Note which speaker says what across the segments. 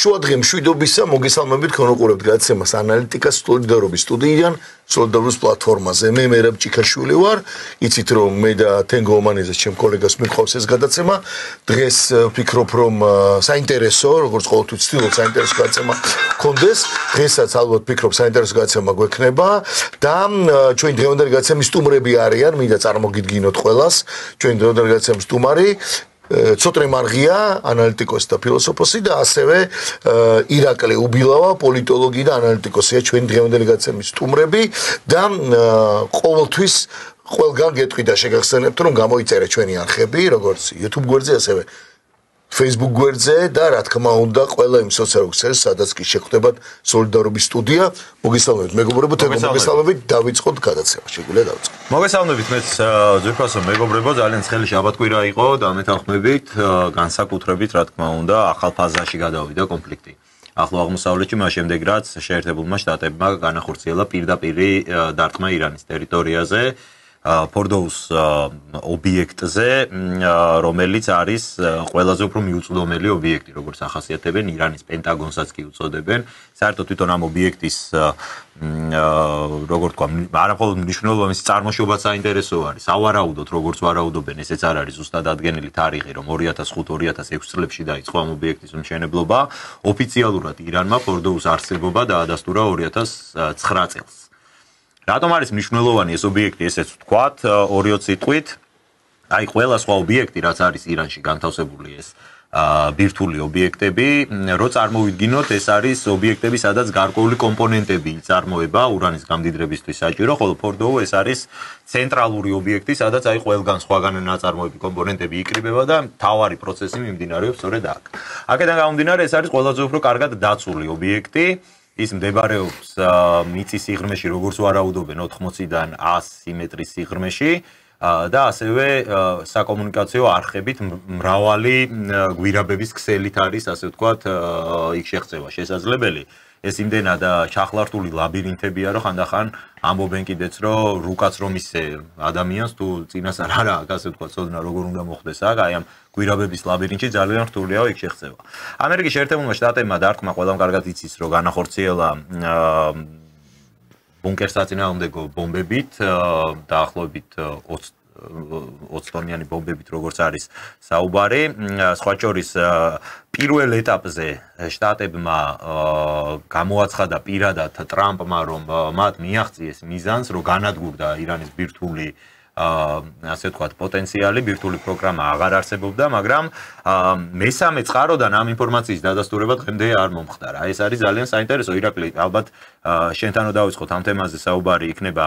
Speaker 1: შუადღე მშვიდობისა მოგესალმებით ქონოყურებთ გადაცემას ანალიტიკას სოლიდარობის სტუდიიდან სოლიდარობის პლატფორმაზე. მე მერაბ ჭიქაშვილი ვარ. იცით რომ მე და თენგო ომანიძე ჩემ კოლეგას მიყავს ეს გადაცემა. დღეს ვფიქრობ რომ საინტერესო, როგორც ყოველთვის ვცდილობ საინტერესო გადაცემა გქონდეს. დღესაც ალბათ ვფიქრობ საინტერესო გადაცემა გვექნება და ჩვენ დღევანდელი გადაცემის სტუმრები არიან, მინდა წარმოგიდგინოთ ყველას. ჩვენ დღევანდელი გადაცემის სტუმარი ცოტნე მარღია, ანალიტიკოსი და ფილოსოფოსი და ასევე ირაკლი უბილავა, პოლიტოლოგი და ანალიტიკოსია ჩვენ დღევანდელი გადაცემის სტუმრები და ყოველთვის ყველგან გეტყვი და შეგახსენებთ რომ გამოიწერეთ ჩვენი არხები, როგორც YouTube გვერდზე, ასევე Facebook გვერდზე და რა თქმა უნდა ყველა იმ სოციალურ ქსელს, სადაც კი შეხვდებათ სოლიდარობის სტუდია. მოგესალმებით მეგობრებო, მოგესალმებით, დავიწყოთ გადაცემა. შეგვიძლია დავიწყოთ.
Speaker 2: მოგესალმებით, მეც ძვირფასო მეგობრებო, ძალიან ცხელი შაბათკვირა იყო და მეთანხმებით, განსაკუთრებით, რა თქმა უნდა, ახალ ფაზაში გადავიდა კონფლიქტი. ახლო აღმოსავლეთში მას შემდეგ რაც შეერთებულმა შტატებმა განახორციელა პირდაპირი დარტყმა ირანის ტერიტორიაზე. ფორდოუს ობიექტზე, რომელიც არის ყველაზე უფრო მიუწვდომელი ობიექტი, როგორც ახასიათებენ ირანის პენტაგონსაც კი უწოდებენ. საერთოდ თვითონ ამ ობიექტის როგორ თქვა, არამხოლოდ მნიშვნელობა, მის წარმოშობაც საინტერესო არის. ავარაუდოთ, როგორც ვარაუდობენ, ესეც არ არის ზუსტად ადგენილი თარიღი, რომ 2005-2006 წლებში დაიწყო ამ ობიექტის მშენებლობა. ოფიციალურად ირანმა ფორდოუს არსებობა დაადასტურა 2009 წელს. რატომ არის მნიშვნელოვანი ეს ობიექტი, ესეც ვთქვათ, 2 სიტყვით. აი, ყველა სხვა ობიექტი, რაც არის ირანში განთავსებული ეს ბირთვული ობიექტები, რო წარმოვიდგინოთ, ეს არის ობიექტები, სადაც გარკვეული კომპონენტები იწარმოება ურანის გამდიდრებისთვის საჭირო, ხოლო ფორდოუ ეს არის ცენტრალური ობიექტი, სადაც აი ყველგან სხვაგან ნაწარმოები კომპონენტები იკრიბება და მთავარი პროცესი მიმდინარეობს სწორედ აქ. აქედან გამომდინარე, ეს არის ყველაზე უფრო კარგად დაცული ობიექტი. ის მდებარეობს მიწის სიღრმეში, როგორც ვარაუდობენ, 80-დან 100 მეტრის სიღრმეში და ასევე საკომუნიკაციო არხებით მრავალი გვირაბების ქსელით არის, ასე ვთქვათ, იქ შეღწევა შესაძლებელი. ეს იმდენად ჩახლართული ლაბირინთებია, რომ ხანდახან ამბობენ კიდეც, რომ რუკაც რომ ისე ადამიანს თუ წინასწარ არა აქვს, ასე ვთქვათ, ცოდნა როგორ უნდა მოხდეს აქ, აი ამ გვირაბების ლაბირინთში ძალიან რთულია იქ შეღწევა. ამერიკის შეერთებულმა შტატებმა დარტყმა ყველამ კარგად იცის, რომ განახორციელა ბუნკერს საწინააღმდეგო ბომბებით, დაახლოებით 20 ტონიანი ბომბებით, როგორც არის საუბარი. სხვა შორის პირველ ეტაპზე შტატებმა გამოაცხადა პირადად ტრამპმა, რომ მათ მიაღწიეს მიზანს, რომ განადგურდა ირანის ბირთვული ასე ვთქვათ, პოტენციალი, ბირთვული პროგრამა აღარ არსებობდა, მაგრამ მესამე წყაროდან ამ ინფორმაციის დადასტურება დღემდე არ მომხდარა. ეს არის ძალიან საინტერესო, ირაკლი, ალბათ შენთანო დავიწყოთ ამ თემაზე საუბარი იქნება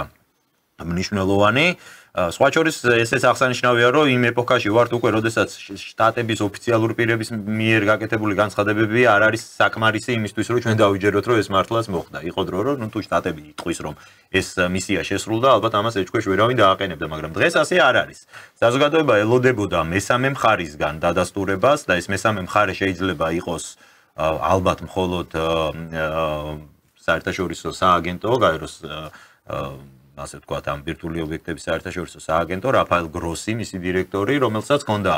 Speaker 2: მნიშვნელოვანი. სხვა შორის ესეც აღსანიშნავია, რომ იმ ეპოქაში ვართ უკვე, როდესაც შტატების ოფიციალური პირების მიერ გაკეთებული განცხადებები არ არის საკმარისი იმისთვის, რომ ჩვენ დავიჯეროთ, რომ ეს მართლაც მოხდა. იყო დრო, რომ თუ შტატები იტყვის, რომ ეს მისია შესრულდა, ალბათ ამას ეჭქვეშ ვერავინ დააყენებდა, მაგრამ დღეს ასე არ არის. საზოგადოება ელოდებოდა მესამე მხარისგან დადასტურებას და ეს მესამე მხარე შეიძლება იყოს ალბათ მხოლოდ საერთაშორისო სააგენტო, გაეროს ასე ვთქვათ, ამ ბირთვული ობიექტების საერთაშორისო სააგენტო რაფაელ გროსი, მისი დირექტორი, რომელსაც ჰქონდა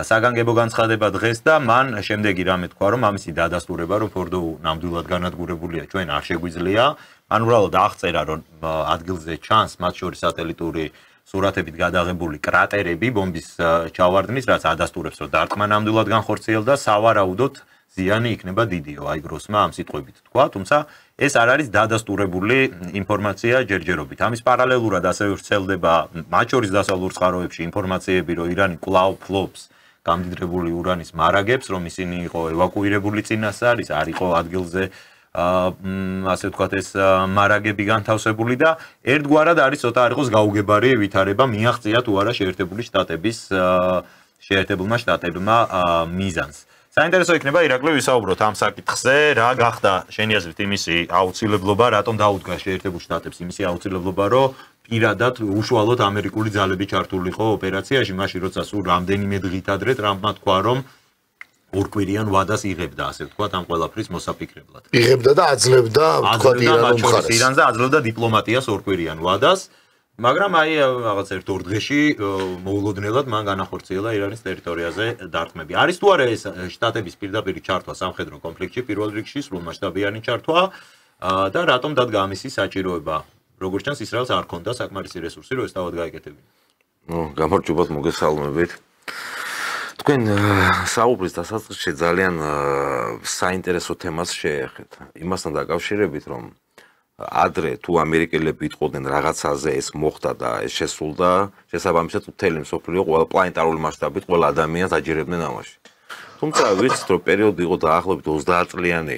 Speaker 2: საგანგებო განცხადება დღეს და მან შემდეგი რამე თქვა, რომ ამისი დადასტურება, რომ ფორდოუ ნამდვილად განადგურებულია, ჩვენ არ შეგვიძლია. მან უბრალოდ აღწერა, რომ ადგილზე ჩანს მათ შორის სატელიტური სურათებით გადაღებული კრატერები ბომბის ჩავარდნის, რაც ადასტურებს, რომ დარტყმა ნამდვილად განხორციელდა, სავარაუდოდ ზიანი იქნება დიდიო, აი გროსმა ამ სიტყვებით თქვა, თუმცა ეს არ არის დადასტურებული ინფორმაცია ჯერჯერობით. ამის პარალელურად ასევე ვრცელდება მათ შორის დასავლურ წყაროებში ინფორმაციები, რომ ირანი კვლავ ფლობს გამდიდრებული ურანის მარაგებს, რომ ისინი იყო ევაკუირებული წინასწარ, არ იყო ადგილზე ასე ვთქვათ, ეს მარაგები განთავსებული და ერთგვარად არის ცოტა არ იყოს გაუგებარი ვითარება, მიაღწია თუ არა შეერთებულმა შტატებმა მიზანს. საინტერესო იქნება ირაკლი ვისაუბროთ ამ საკითხზე, რა გახდა შენი აზრით იმისი აუცილებლობა, რატომ დაუდგა შეერთებულ შტატებს იმისი აუცილებლობა, რომ პირადად უშუალოდ ამერიკული ძალები ჩართულიყო ოპერაციაში, მაშინ როცა სულ რამდენიმე დღით ადრე ტრამპმა თქვა, რომ ორკვირიან ვადას იღებდა, ასე ვთქვათ, ამ ყველაფრის მოსაფიქრებლად.
Speaker 1: იღებდა და აძლევდა, ვთქვათ, ირანულ მხარეს.
Speaker 2: ირანზე აძლევდა დიპლომატიას ორკვირიან ვადას. მაგრამ აი რაღაც ერთ ორ დღეში მოულოდნელად მან განახორციელა ირანის ტერიტორიაზე დარტყმები. არის თუ არა ეს შტატების პირდაპირ ჩართვა სამხედრო კონფლიქტში პირველ რიგში სრულმასშტაბიანი ჩართვა და რატომ დადგა ამისი საჭიროება? როგორც ჩანს ისრაელს არ ქონდა საკმარისი რესურსი რომ ეს თავად გაეკეთებინა.
Speaker 3: გამარჯობათ მოგესალმებით. თქვენ საუბრის დასაწყისში ძალიან საინტერესო თემას შეეხეთ. იმასთან დაკავშირებით რომ ადრე თუ ამერიკელები იტყოდნენ რაღაცაზე ეს მოხდა და ეს შესრულდა, შესაბამისად მთელი მსოფლიო ყველა პლანეტარული მასშტაბით ყველა ადამიანს აჯერებდნენ ამაში. თუმცა ვიცით რომ პერიოდი იყო დაახლოებით 30 წლიანი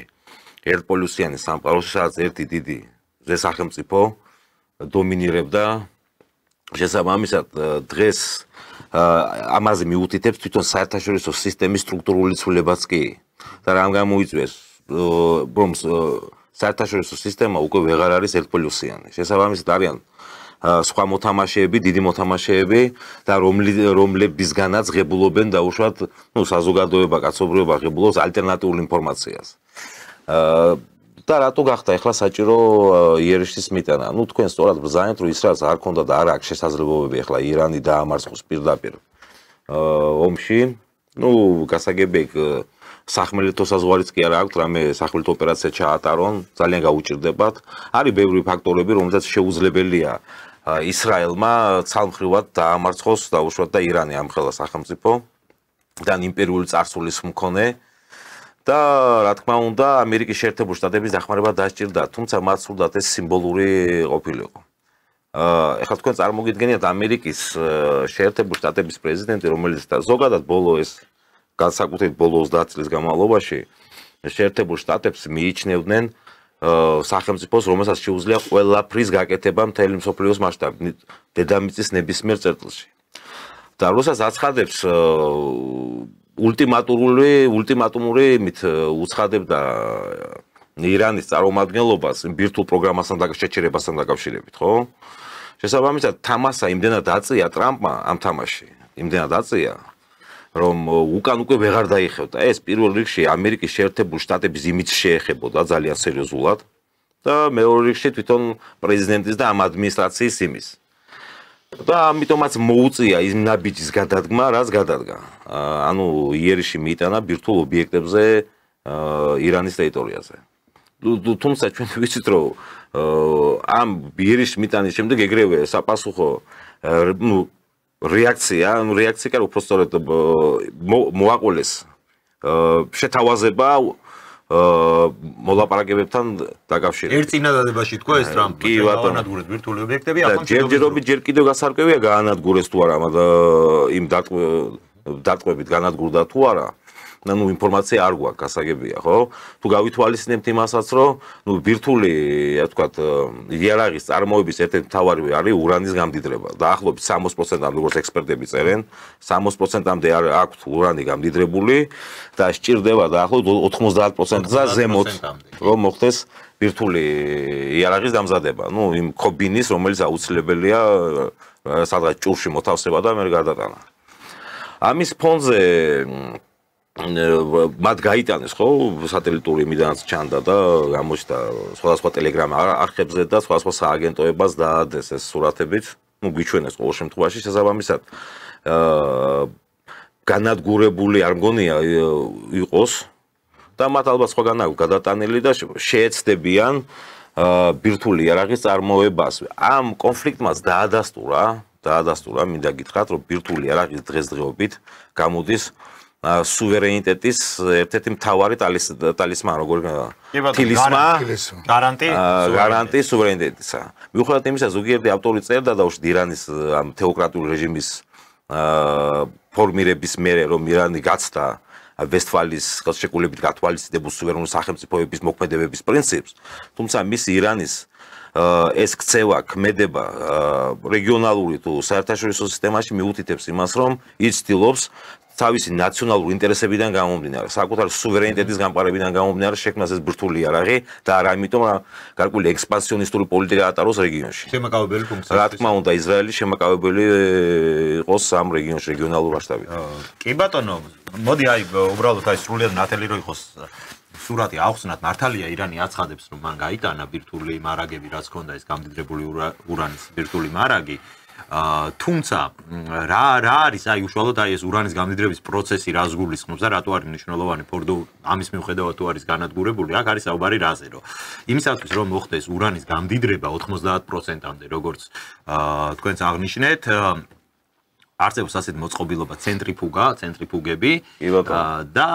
Speaker 3: ერთპოლუსიანი სამყაროში, სადაც ერთი დიდი სახელმწიფო დომინირებდა. შესაბამისად დღეს ამაზე მიუთითებს თვითონ საერთაშორისო სისტემის სტრუქტურული ცვლილებაც კი და რამ გამოიწვიეს რომ საერთაშორისო სისტემა უკვე ვეღარ არის ერთპოლუსიანი. შესაბამისად არიან სხვა მოთამაშეები, დიდი მოთამაშეები და რომლებისგანაც ღებულობენ დაუშვათ საზოგადოება, კაცობრიობა ღებულობს ალტერნატიულ ინფორმაციას. და რატო გახდა ახლა საჭირო იერიშის მიტანა? თქვენ სწორად ბრძანეთ რომ ისრაელს არ ქონდა და არ აქვს შესაძლებლობები ახლა ირანი დაამარცხოს პირდაპირ ომში. გასაგები სახმელეთო საზღვარიც კი არ აქვს, რამე სახმელეთო ოპერაცია ჩაატარონ, ძალიან გაუჭირდებათ. არის ბევრი ფაქტორები, რომელთაც შეუძლებელია ისრაელმა ცალმხრივად დაამარცხოს დაუშვათ და ირანი ამხელა სახელმწიფო და იმპერიული წარსულის მქონე. და რა თქმა უნდა ამერიკის შეერთებული შტატების დახმარება დასჭირდა, თუმცა მათ სურდათ ეს სიმბოლური ყოფილიყო. ეხლა თქვენ წარმოგიდგენიათ ამერიკის შეერთებული შტატების პრეზიდენტი, რომელიც ზოგადად ბოლო ეს განსაკუთრებით ბოლო 30 წლის განმავლობაში შეერთებულ შტატებს მიიჩნევდნენ სახელმწიფოს, რომელსაც შეუძლია ყველაფრის გაკეთება მთელი მსოფლიოს მასშტაბით, დედამიწის ნებისმიერ წერტილში. და როდესაც აცხადებს ულტიმატუმური იმით უცხადებდა ირანის წარმომადგენლობას ბირთვულ პროგრამასთან და შეჩერებასთან დაკავშირებით, ხო? შესაბამისად თამასა იმდენად აწია ტრამპმა ამ თამაში, იმდენად აწია, რომ უკან უკვე ვეღარ დაიხევდა. ეს პირველ რიგში ამერიკის შეერთებული შტატების იმიჯს შეეხებოდა ძალიან სერიოზულად და მეორე რიგში თვითონ პრეზიდენტის და ამ ადმინისტრაციის იმის. და ამიტომაც მოუწია იმ ნაბიჯის გადადგმა, რაც გადადგა. ანუ იერიში მიიტანა ბირთვულ ობიექტებზე ირანის ტერიტორიაზე. თუმცა ჩვენ ვიცით რომ ამ იერიში მიტანის შემდეგ ეგრევე საპასუხო რეაქცია კი უფრო სწორედ მოაყოლეს შეთავაზება მოლაპარაკებებთან დაკავშირებით.
Speaker 2: ერთ წინადადებაში თქვა ეს ტრამპი.
Speaker 3: კი ბატონო.
Speaker 2: განადგურეთ ბირთვული ობიექტები,
Speaker 3: ახლა ჯერჯერობით ჯერ კიდევ გასარკვევია გაანადგურეს თუ არა, იმ დარტყმებით განადგურდა თუ არა. ინფორმაცია არ გვაქვს, გასაგებია, ხო? თუ გავითვალისწინებთ იმასაც, რომ ბირთვული, ვთქვათ, იარაღის წარმოების ერთ-ერთი მთავარი არის ურანის გამდიდრება. დაახლოებით 60%-მდე, როგორც ექსპერტები წერენ, 60%-მდე აქვს ურანი გამდიდრებული და სჭირდება დაახლოებით 90%-ზე ზემოთ, რომ მოხდეს ბირთვული იარაღის დამზადება. იმ ქობინის, რომელიც აუცილებელია სადღაც ჭურში მოთავსება და მე გადატანა. ამის ფონზე მათ გაიტანეს ხო სატელიტური იმიდანაც ჩანდა და გამოჩნდა სხვადასხვა ტელეგრამ არხებზე და სხვადასხვა სააგენტოებას დაადეს ეს სურათებით, გვიჩვენეს ყოველ შემთხვევაში შესაბამისად განადგურებული არ მგონია იყოს და მათ ალბათ სხვაგან აქვს გადატანილი და შეეცდებიან ბირთვული იარაღის წარმოებას. ამ კონფლიქტმაც დაადასტურა, მინდა გითხრათ, რომ ბირთვული იარაღის დღესდღეობით გამოდის სუვერენიტეტის ერთ-ერთი მთავარი ტალისმანი, როგორ გარანტი სუვერენიტეტისა. მიუხედავად იმისა, ზოგიერთი ავტორი წერდა დაუშვათ ირანის ამ თეოკრატიული რეჟიმის ფორმირების მერე, რომ ირანი გაცდა ვესტფალის ხელშეკრულებით გათვალისწინებულ სუვერენული სახელმწიფოების მოქმედებების პრინციპს, თუმცა მისი ირანის ეს ქცევა, ქმედება რეგიონალური თუ საერთაშორისო სისტემაში მიუთითებს იმას, რომ ის ცდილობს თავისი ნაციონალური ინტერესებიდან გამომდინარე, საკუთარი სუვერენიტეტის გამყარებიდან გამომდინარე შექმნას ეს ბირთვული იარაღი და არა იმიტომ, რომ გარკვეული ექსპანსიონისტური პოლიტიკა ატაროს რეგიონში.
Speaker 2: შემაკავებელი ფუნქცია.
Speaker 3: რა თქმა უნდა, ისრაელი შემაკავებელი იყოს ამ რეგიონში რეგიონალურ მასშტაბით.
Speaker 2: კი ბატონო, მოდი აი უბრალოდ აი სრულიად ნათელი რო იყოს სურათი ახსნათ მართალია ირანი აცხადებს რომ მან გაიტანა ბირთვული მარაგები რაც ჰქონდა ეს გამდიდრებული ურანის ბირთვული მარაგი თუმცა რა არის აი უშუალოდ აი ეს ურანის გამდიდრების პროცესი რას გულისხმობს და რატო არის მნიშვნელოვანი ფორდო ამის მიუხედავად თუ არის განადგურებული აქ არის საუბარი რაზე რომ იმისათვის რომ მოხდეს ურანის გამდიდრება 90%-მდე როგორც თქვენც აღნიშნეთ არსებობს ასეთი მოწყობილობა ცენტრიფუგები და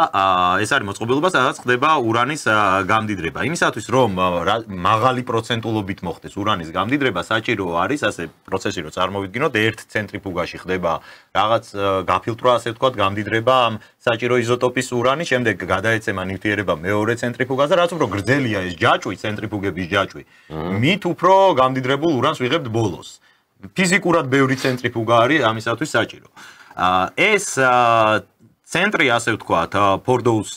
Speaker 2: ეს არის მოწყობილობა სადაც ხდება ურანის გამდიდრება იმისათვის რომ მაღალი პროცენტულობით მოხდეს ურანის გამდიდრება საჭირო არის ასე პროცესი რომ წარმოვიდგინოთ ერთ ცენტრიფუგაში ხდება რაღაც გაფილტრვა ასე ვთქვათ გამდიდრება ამ საჭირო იზოტოპის ურანის შემდეგ გადაეცემა ნივთიერება მეორე ცენტრიფუგაზე რაც უფრო გრძელია ეს ჯაჭვი ცენტრიფუგების ჯაჭვი მით უფრო გამდიდრებულ ურანს ვიღებთ ბოლოს ფიზიკურად ბევრი ცენტრიფუგა არის ამისათვის საჭირო. ეს ცენტრი ასე ვთქვათ, ფორდოუს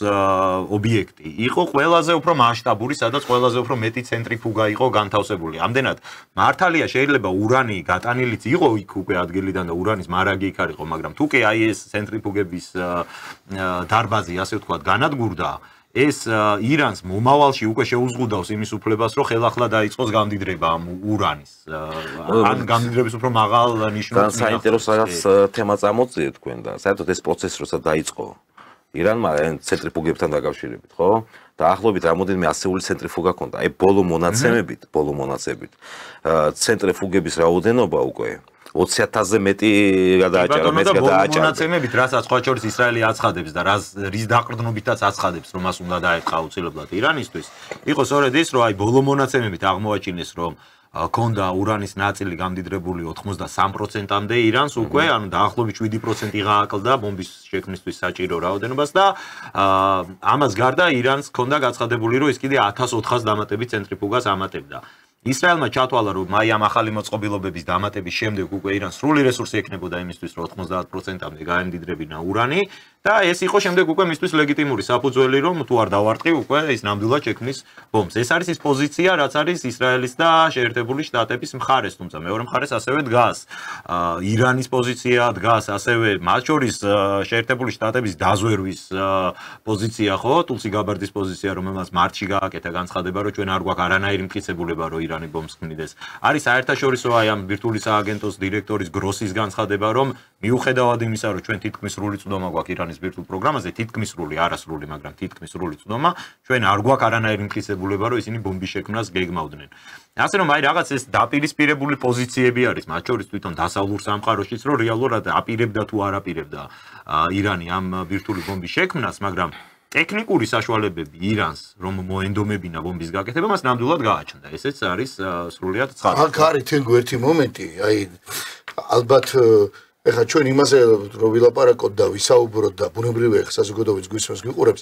Speaker 2: ობიექტი იყო ყველაზე უფრო მასშტაბური, სადაც ყველაზე უფრო მეტი ცენტრიფუგა იყო განთავსებული. ამდენად მართალია შეიძლება ურანი გატანილიც იყო იქ უკვე ადგილიდან და ურანის მარაგი იქ არისო, მაგრამ თუ კი აი ეს ცენტრიფუგების დარბაზი ასე ვთქვათ განადგურდა ეს ირანს მომავალში უკვე შეუზღუდავს იმის უფლებას, რომ ხელახლა დაიწყოს გამდიდრება ამ ურანის. ან გამდიდრების უფრო მაღალ ნიშნულს.
Speaker 3: საინტერესო რაღაც თემა წამოწიეთ თქვენ და საერთოდ ეს პროცესი როცა დაიწყო ირანმა ცენტრიფუგებთან დაკავშირებით, ხო? დაახლოებით რამოდენიმე ასეული ცენტრიფუგა ჰქონდა. აი ბოლო მონაცემებით ცენტრიფუგების რაოდენობა უკვე 20,000-ზე მეტი გადააჭარა, მეც გადააჭარა.
Speaker 2: მონაცემებით, რასაც სხვა შორის ისრაელი აცხადებს და რის დაყრდნობითაც აცხადებს, რომ მას უნდა დაეწყა აუცილებლად ირანისთვის, იყო სწორედ ის, რომ აი ბოლო მონაცემებით აღმოაჩინეს, რომ ქონდა ურანის ნაწილი გამდიდრებული 83%-მდე ირანს უკვე, ანუ დაახლოებით 7% გააკლდა ბომბის შექმნისთვის საჭირო რაოდენობას და ამას გარდა ირანს ქონდა გაცხადებული, რომ ის კიდე 1400 დამატებით ცენტრიფუგას ამატებდა. ისრაელმა ჩათვალა, რომ აი ამ ახალი მოწყობილობების დამატების შემდეგ უკვე ირანს სრული რესურსი ექნებოდა იმისთვის, რომ 90%-მდე გაემდიდრებინა ურანი და ეს იყო შემდეგ უკვე მისთვის ლეგიტიმური საფუძველი, რომ თუ არ დავარტყი უკვე ის ნამდვილად შექმნის ბომბს. ეს არის ის პოზიცია, რაც არის ისრაელის და შეერთებული შტატების მხარეს, თუმცა მეორე მხარეს ასევე დგას ირანის პოზიცია, დგას ასევე მათ შორის შეერთებული შტატების დაზვერვის პოზიცია, ხო, ტულსი გაბარდის პოზიცია, რომელმაც მარტში გააკეთა განცხადება, რომ ჩვენ არ გვაქვს არანაირი მტკიცებულება, რომ ირანი ბომბს ქმნიდეს. არის საერთაშორისო აი ამ ბირთვული სააგენტოს დირექტორის გროსის განცხადება, რომ მიუხედავად იმისა, რომ ჩვენ თითქმის სრული წვდომა გვაქვს ირანის ბირთვულ პროგრამაზე, თითქმის სრული, არასრული, მაგრამ თითქმის სრული წვდომა, ჩვენ არ გვაქვს არანაირი მტკიცებულება, რომ ისინი ბომბის შექმნას გეგმავდნენ. ასე რომ აი რაღაც ეს დაპირისპირებული პოზიციები არის, მათ შორის თვითონ დასავლურ სამყაროშიც, რომ რეალურად აპირებდა თუ არ აპირებდა ირანი ამ ბირთვული ბომბის შექმნას, მაგრამ ტექნიკური საშუალებები ირანს რომ მოენდომებინა ბომბის გაკეთება მას ნამდვილად გააჩნდა. ესეც არის სრულიად ცხადი.
Speaker 1: აქ არის თენგო ერთი მომენტი, აი ალბათ ეხლა ჩვენ იმაზე რომ ვილაპარაკოთ და ვისაუბროთ და ბუნებრივია ეხლა საზოგადოების გვისმენს გვიყურებს,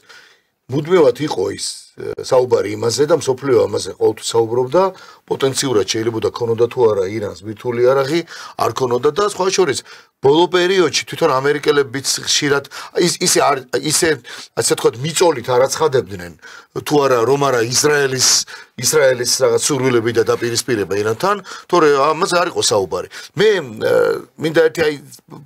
Speaker 1: მუდმივად იყო ის საუბარი იმაზე და მსოფლიო ამაზე ყოველთვის საუბრობდა, პოტენციურად შეიძლება ქონოდა თუ არა ირანს ბირთვული იარაღი, არ ქონოდა და სხვა შორის ბოლო პერიოდში თვითონ ამერიკელებიც ხშირად ისე ასე თქვა მიწოლით არ აცხადებდნენ თუ არა რომ არა ისრაელის რაღაც სურვილები და დაპირისპირება ირანთან, თორე ამაზე არ იყო საუბარი. მე მინდა ერთი აი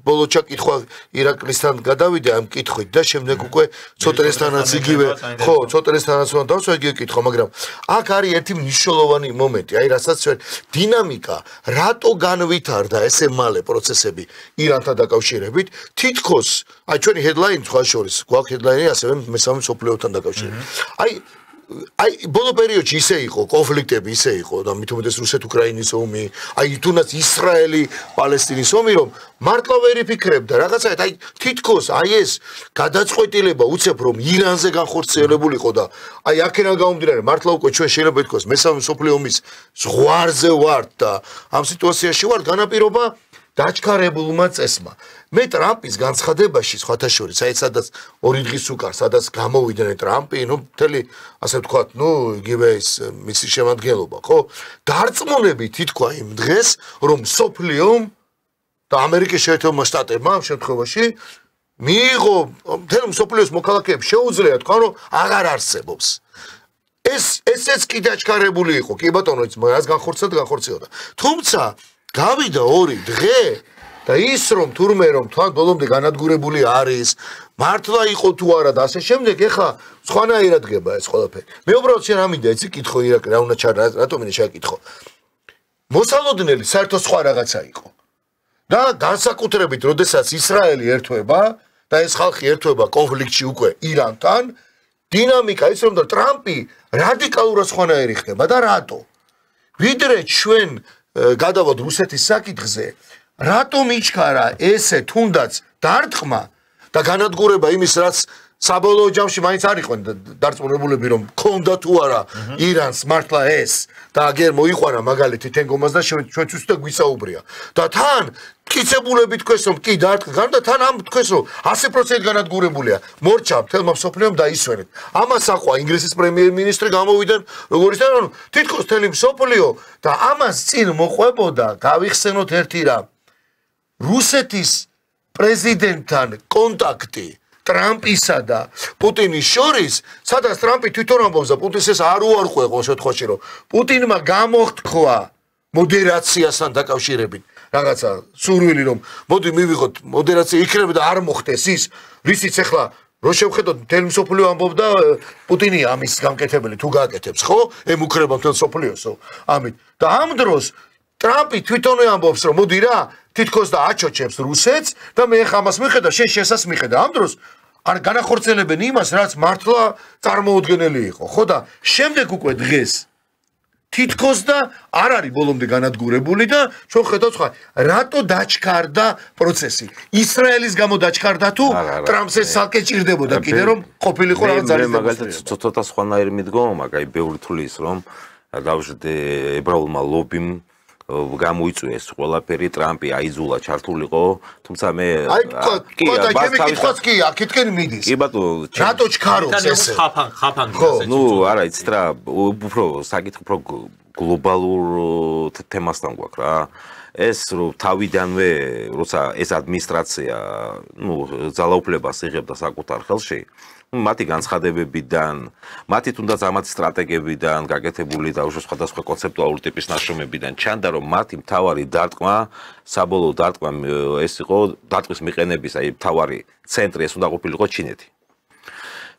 Speaker 1: ბოლო ჩაკითხვა ირაკლისთან გადავიდე ამ კითხვით და შემდეგ უკვე ცოტნესთანაც იგივე ხო, ცოტნესთანაც უნდა დავსვა იგივე კითხვა, მაგრამ აქ არის ერთი მნიშვნელოვანი მომენტი, აი რასაც ჩვენ დინამიკა, რატო განვითარდა ესე მალე პროცესები ირანთან დაკავშირებით, თითქოს აი ჩვენი headline სხვა შორის გვაქვს headline ასევე მესამე მსოფლიოთან დაკავშირებით. აი ბოლო პერიოდში ისე იყო, კონფლიქტები ისე იყო და მით უმეტეს რუსეთ-უკრაინის ომი, აი თუნდაც ისრაელი-პალესტინის ომი, რომ მართლა ვერ იფიქრებდა რაღაცაით, აი თითქოს აი ეს გადაწყვეტილება უცებ რომ ირანზე განხორციელებულიყო და აი აქედან გამომდინარე მართლა უკვე ჩვენ შეიძლება ითქვას მესამე მსოფლიო ომის ზღვარზე ვართ და ამ სიტუაციაში ვართ განაპირობა დაჩქარებულმა წესმა. მე ტრამპის განცხადებაში სხვათა შორის, აი სადაც ორი დღის უკან, სადაც გამოვიდნენ ტრამპი, მთელი ასე ვთქვათ, იგივე ის მისი შემადგენლობა, ხო? დარწმუნებით ითქვა იმ დღეს, რომ მსოფლიომ და ამერიკის შეერთებულმა შტატებმა ამ შემთხვევაში მიიღო მთელ მსოფლიოს მოქალაქეებს შეუძლია თქვა, რომ აღარ არსებობს. ესეც კი დაჩქარებული იყო, კი ბატონო, ის მას განხორციელდა. თუმცა გავიდა 2 დღე და ის რომ თურმე რომ თან ბოლომდე განადგურებული არის, მართლა იყო თუ არა და ასე შემდეგ, ეხლა სხვანაირად გება ეს ყველაფერი. მე უბრალოდ შენ ამინდა იცი კითხო ირაკლი რა უნდა ჩარა, რატომ მინდა შეკითხო. მოსალოდნელი საერთოდ სხვა რაღაცა იყო. და განსაკუთრებით, როდესაც ისრაელი ერთვება და ეს ხალხი ერთვება კონფლიქტში უკვე ირანთან, დინამიკა ის რომ და ტრამპი რადიკალურად სხვანაირი ხდება და რატო? ვიდრე ჩვენ გადავად რუსეთის საკითხზე, რატომ იჩქარა ესე თუნდაც დარტყმა და განადგურება იმის, რაც საბოლოო ჯამში მაინც არ იყვნენ დარწმუნებულები, რომ ქონდა თუ არა ირანს მართლა ეს და აგერ მოიყვანა მაგალითი თენგომას და ჩვენც უსტა გვისაუბრია. და თან კიცებულები თქვეს, რომ კი დარტყმან და თან ამ თქვეს, რომ 100% განადგურებულია. მორჩა მთელმა მსოფლიომ დაისვენეთ. ამას აყვა ინგლისის პრემიერ-მინისტრი გამოვიდნენ, როგორც ისე, რომ თითქოს მთელი მსოფლიო და ამას წინ მოყვებოდა, გავიხსენოთ ერთი რამ. რუსეთის პრეზიდენტთან კონტაქტი ტრამპისა და პუტინის შორის, სადაც ტრამპი თვითონ ამბობს და პუტინს ეს არ უარყო ყოველ შემთხვევაში, რომ პუტინმა გამოხტქვა მოდერაციასთან დაკავშირებით რაღაცა სურვილი, რომ მოდი მივიღოთ მოდერაცია იქნება და არ მოხდეს ის, რისიც ახლა რო შევხედოთ მთელი მსოფლიო ამბობდა პუტინი ამის გამკეთებელი თუ გააკეთებს, ხო? ემუქრება მთელ მსოფლიოსო. ამით. და ამ დროს ტრამპი თვითონვე ამბობს, რომ მოდი რა, თითქოს და აჩოჩებს რუსეთს და მე ხა ამას მიხედა, შენ შესას მიხედა. ამ დროს არ განახორციელებენ იმას, რაც მართლა წარმოუდგენელი იყო, ხო და შემდეგ უკვე დღეს თითქოს და არ არის ბოლომდე განადგურებული და ჩვენ ხედავთ ხა რატო დაჩქარდა პროცესი. ისრაელის გამო დაჩქარდა თუ ტრამპს ეს ცალკე ჭირდებოდა კიდე რომ ყოფილიყო რაღაც ძალის
Speaker 3: მაგალითად ცოტა სხვანაირი მიდგომა, მაგაი ბევრი თulis რომ დავждე ებრაულმა ლობიმ გამოიწვია ეს ყველაფერი ტრამპი აიძულა ჩართულიყო, თუმცა მე
Speaker 1: კი ბასთავის კი აქეთკენ მიდის.
Speaker 3: კი ბატონო,
Speaker 1: რატო ჩქარობს ესე?
Speaker 2: ხაფანგი
Speaker 3: ასე. ნუ არა, იცით რა, უფრო საკითხი უფრო გლობალურ თემასთან გვაქვს რა. ეს რომ თავიდანვე როცა ეს ადმინისტრაცია, ნუ ძალაუფლებას იღებდა საკუთარ ხელში, მათი განცხადებებიდან, მათი თუნდაც ამათი სტრატეგიებიდან გაკეთებული და უშუალოდ სხვადასხვა კონცეპტუალური ტიპის ნაშრომებიდან ჩანდა, რომ მათი მთავარი დარტყმა, საბოლოო დარტყმა ეს იყო დარტყმის მიყენების, აი მთავარი ცენტრი ეს უნდა ყოფილიყო ჩინეთი.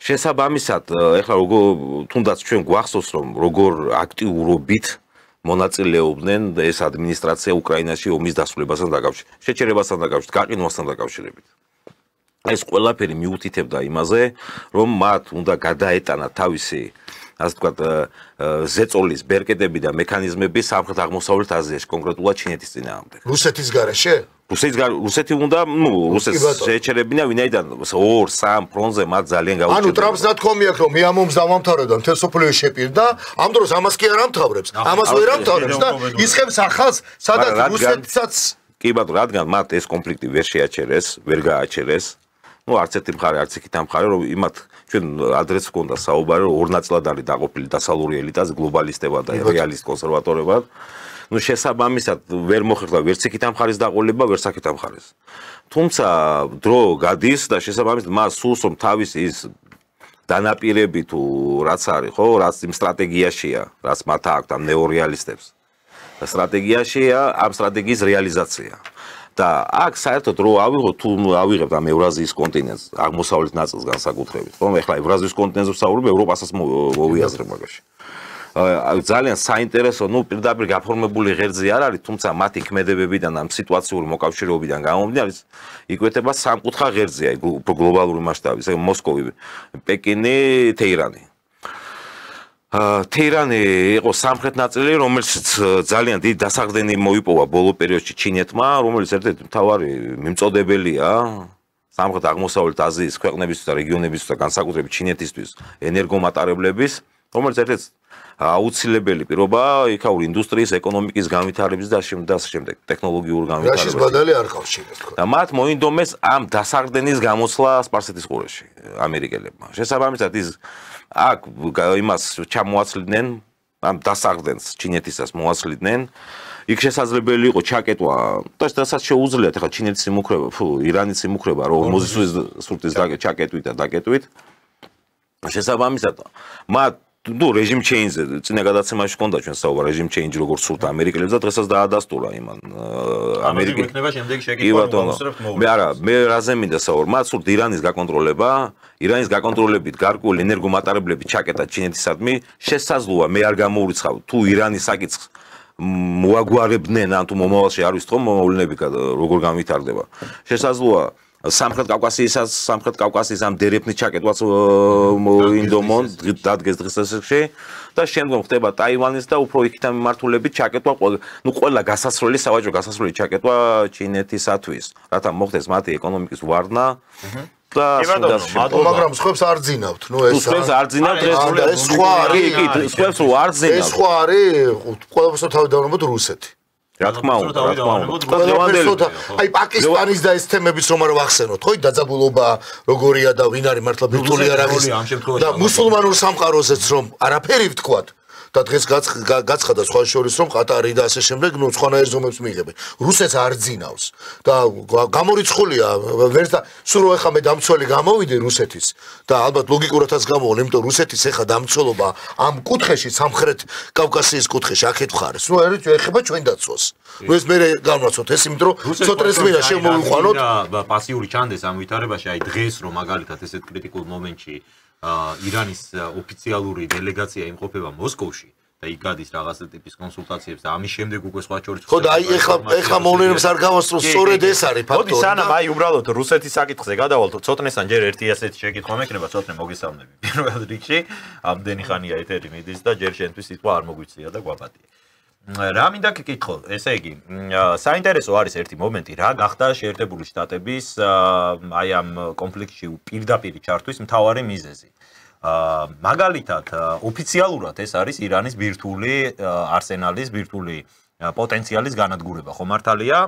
Speaker 3: შესაბამისად, ეხლა როგორ თუნდაც ჩვენ გვახსოვს, რომ როგორ აქტიურობით მონაწილეობდნენ ეს ადმინისტრაცია უკრაინაში ომის დასრულებასთან დაკავშირებით, შეჩერებასთან დაკავშირებით, გაყინვასთან დაკავშირებით. ეს ყველაფერი მიუთითებდა იმაზე, რომ მათ უნდა გადაეტანათ თავისი, ასე ვთქვათ, ზეწოლის ბერკეტები და მექანიზმები სამხრეთ-აღმოსავლეთ აზიაში, კონკრეტულად ჩინეთის წინააღმდეგ.
Speaker 1: რუსეთის გარეშე?
Speaker 3: რუსეთი უნდა, ნუ რუსეთს შეეჩერებინა, ვინაიდან 2-3 ფრონტზე მათ ძალიან გაუჭირდა. ანუ
Speaker 1: ტრამპს ნათქვამი აქვს, რომ მე ამ ომს დავამთავრებ და მთელ სოფლიო შეპირდა, ამ დროს ამას კი არ ამთავრებს. ამას ვერ ამთავრებს და ისხებს ახალს, სადაც რუსეთსაც
Speaker 3: კი ბატონო, რადგან მათ ეს კონფლიქტი ვერ შეაჩერეს, ვერ გააჩერეს. ნუ არც ერთი მხარე, არც იქით ამ მხარე, რომ იმათ ჩვენ ადრეც ჰქონდა საუბარი, რომ ორ ნაწილად არის დაყოფილი დასავლური ელიტა, გლობალისტებად და რეალისტ კონსერვატორებად. ნუ შესაბამისად ვერ მოხერხდა ვერც იქით ამ მხარის დაყოლება, ვერც აქეთ ამ მხარის. თუმცა დრო გადის და შესაბამისად მას სურს, რომ თავის ის დანაპირები თუ რაც არის, ხო, რაც იმ სტრატეგიაშია, რაც მათ აქვს ამ ნეორეალისტებს. და სტრატეგიაშია ამ სტრატეგიის რეალიზაცია. და აქ საერთოდ რო ავიღოთ თუ ავიღებთ ამ ევრაზიის კონტინენტს, აღმოსავლეთ ნაწილს განსაკუთრებით, რომ ეხლა ევრაზიის კონტინენტზე ვსაუბრობ, ევროპასაც მოვიაზრებ მაგაში. ძალიან საინტერესო, ნუ პირდაპირ გაფორმებული ღერძი არ არის, თუმცა მათი ქმედებებიდან ამ სიტუაციური მოკავშირეობიდან გამომდინარე, იკვეთება სამკუთხა ღერძია, უფრო გლობალური მასშტაბის, მოსკოვი, პეკინი, თეირანი. თეირანი იყო სამხრეთ ნაწილი, რომელშიც ძალიან დიდი დასაყრდენი მოიპოვა ბოლო პერიოდში ჩინეთმა, რომელიც ერთ-ერთი მთავარი მიმწოდებელია სამხრეთ აღმოსავლეთ აზიის ქვეყნებისთვის და რეგიონებისთვის და განსაკუთრებით ჩინეთისთვის ენერგომატარებლების, რომელიც ერთ-ერთი აუცილებელი პირობაა იქაური ინდუსტრიის, ეკონომიკის განვითარების და შემდეგ ტექნოლოგიურ განვითარებას.
Speaker 1: რაშიც ბადალი არ ყავს ჩინეთს.
Speaker 3: და მათ მოინდომეს ამ დასაყრდენის გამოცლა სპარსეთის ყურეში ამერიკელებმა. შესაბამისად ის აქ იმას ჩამოაცლიდნენ, ამ დასაყრდენს ჩინეთისას მოაცლიდნენ. იქ შესაძლებელი იყო ჩაკეტვა, დასაც შეუძლიათ ახლა ჩინეთის იმუქრება, ირანის იმუქრება, რომ 40 სურთის ჩაკეტვით და დაკეტვით. შესაბამისად, მათ ну რეჟიმ ჩეინჯზე წინა გადაცემაში ჰქონდა ჩვენ საუბარი რეჟიმ ჩეინჯი როგორც სურთ ამერიკელებს და დღესაც დაადასტურა იმან
Speaker 2: ამერიკა იქნება შემდეგი შეკითხვა გავუსწრებთ
Speaker 3: მე არა მე რაზე მინდა საუბარი მათ სურთ ირანის გაკონტროლება ირანის გაკონტროლებით გარკვეული ენერგომატარებლების ჩაკეტა ჩინეთისადმი შესაძლოა მე არ გამოურიცხავ თუ ირანის საკითხს მოაგვარებდნენ ან თუ მომავალში არ ვიცით რომ მოვლენები როგორ გამვითარდება შესაძლოა სამხრეთ კავკასიის ამ დერეფნის ჩაკეტვაც ინდომონ დადგეს დღესასწაულში და შემდგომ ხდება ტაივანის და უფრო იქიდან მიმართულებით ჩაკეტვა ნუ ყველა გასასვლელი სავაჭრო გასასვლელი ჩაკეტვა ჩინეთისათვის რათა მოხდეს მათი ეკონომიკის ვარდნა და
Speaker 1: მაგრამ სხვებს არ ძინავთ ნუ ეს
Speaker 3: სხვებს არ ძინავთ ეს სხვა არის სხვებს რო არ ძინავთ ეს
Speaker 1: სხვა არის ყველაფერს თავი დავნებოთ რუსეთი
Speaker 3: რა თქმა უნდა
Speaker 1: აი პაკისტანის და ეს თემებიც რომ არ ვახსენოთ ხო დაძაბულობა როგორია და ვინ არის მართლა ბირთვული არ არის და მუსულმანურ სამყაროზეც რომ არაფერი ვთქვათ და დღეს გაცხადა სხვა შორის რომ ყატარი და ასე შემდეგ ნუ სხვანაირ ზომებს მიიღებენ რუსეთს არ ძინავს და გამორიცხულია ვერც და სულ რო ეხა მე დამცველი გამოვიდე რუსეთის და ალბათ ლოგიკურადაც გამოვon იმიტომ რუსეთის ეხა დამცველობა ამ კუთხეში სამხრეთ კავკასიის კუთხეში აქეთ მხარეს ნუ ეხება ჩვენ დაცვას ნუ ეს მე განვაცოთ ეს იმიტომ რომ ცოტას მინდა შემოვიყვანოთ
Speaker 2: პასიური ჩანდეს ამ ვითარებაში აი დღეს რომ მაგალითად ესეთ კრიტიკულ მომენტში ირანის ოფიციალური დელეგაცია იმყოფება მოსკოვში და იქ გადის რაღაცა ტიპის კონსულტაციებს და ამის შემდეგ უკვე სხვა შორის
Speaker 1: ხო და აი ეხლა მოვლენებს არ გავასწრო სწორედ ეს არის ფაქტორი
Speaker 2: მოდი სანამ აი უბრალოდ რუსეთის საკითხზე გადავალთ ცოტნესთან ჯერ ერთი ასეთი შეკითხვა მექნება ცოტნე მოგესალმები პირველ რიგში ამდენი ხანია ეთერი მიდის და ჯერ შენთვის სიტყვა არ მოგვიწია და გვაპატია რა მინდა გეკითხო ესე იგი საინტერესო არის ერთი მომენტი რა გახდა შეერთებული შტატების აი ამ კონფლიქტში პირდაპირ ჩართვის მთავარი მიზეზი მაგალითად ოფიციალურად ეს არის ირანის ბირთვული არსენალის ბირთვული პოტენციალის განადგურება ხო მართალია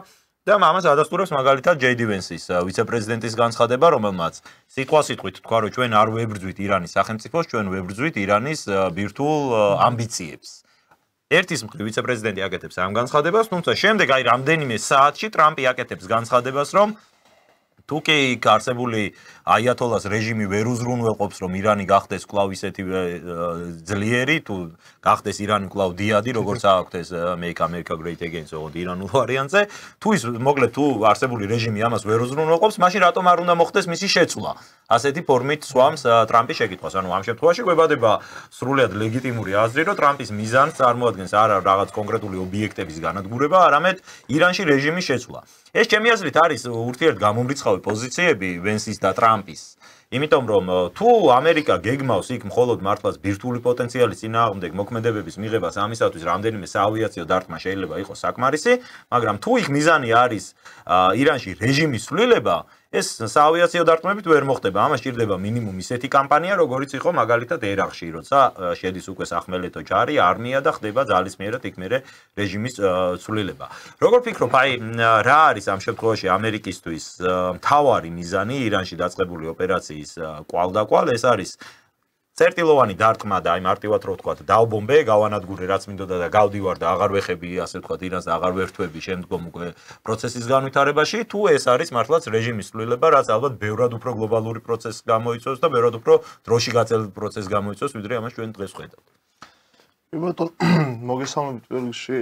Speaker 2: და ამას ადასტურებს მაგალითად ჯეი დი ვენსის ვიცე-პრეზიდენტის განცხადება რომელმაც სიტყვასიტყვით თქვა რომ ჩვენ არ ვებრძვით ირანის სახელმწიფოს ჩვენ ვებრძვით ირანის ბირთვულ ამბიციებს ერთის მხრივ ვიცე-პრეზიდენტი აკეთებს ამ განცხადებას, თუმცა შემდეგ აი რამდენიმე საათში ტრამპი აკეთებს განცხადებას, რომ თუ კი არსებული აიათოლას რეჟიმი ვერ უზრუნველყოფს, რომ ირანი გახდეს კვლავ ისეთი ძლიერი, თუ გახდეს ირანი კვლავ დიადი, როგორც აქვთ ეს Make America Great Again, ოღონდ ირანულ ვარიანტზე, თუ ის მოკლედ თუ არსებული რეჟიმი ამას ვერ უზრუნველყოფს, მაშინ რატომ არ უნდა მოხდეს მისი შეცვლა? ასეთი ფორმით სვამს ტრამპის შეკითხვას. ანუ ამ შემთხვევაში გვებადება სრულიად ლეგიტიმური აზრი, რომ ტრამპის მიზანს წარმოადგენს არა რაღაც კონკრეტული ობიექტების განადგურება, არამედ ირანში რეჟიმის შეცვლა. ეს ჩემი აზრით არის ურთიერთგამომრიცხავი პოზიციები ვენსის და ტრამპის. იმიტომ რომ თუ ამერიკა გეგმავს იქ მხოლოდ მართლაც ბირთვული პოტენციალის წინააღმდეგ მოქმედებების მიღებას ამისათვის რამდენიმე საავიაციო დარტყმა შეიძლება იყოს საკმარისი, მაგრამ თუ იქ მიზანი არის ირანში რეჟიმის ცვლილება, ეს საავიაციო დარტყმებით ვერ მოხდება. ამას სჭირდება მინიმუმ ისეთი კამპანია, როგორიც იყო მაგალითად ერაყში, როცა შედის უკვე სახმელეთო ჯარი, არმია და ხდება ძალისმიერად იქ მერე რეჟიმის ცვლილება. როგორ ფიქრობ, აი რა არის ამ შემთხვევაში ამერიკისთვის მთავარი მიზანი ირანში დაწყებული ოპერაციის კვალდაკვალ? ეს არის წერტილოვანი დარტყმა და აი მარტივად რო ვთქვათ, დავბომბე, გავანადგურე რაც მინდოდა და გავდივარ და აღარ ვეხები, ასე ვთქვათ, ირანს და აღარ ვერთვები შემდგომ უკვე პროცესის განვითარებაში, თუ ეს არის მართლაც რეჟიმის ცვლილება, რაც ალბათ ბევრად უფრო გლობალური პროცესს გამოიწვევს და ბევრად უფრო დროში გაწეულ პროცესს გამოიწვევს, ვიდრე ამას ჩვენ დღეს ვხედავთ.
Speaker 4: Იმიტომ მოგესალმებით პირველში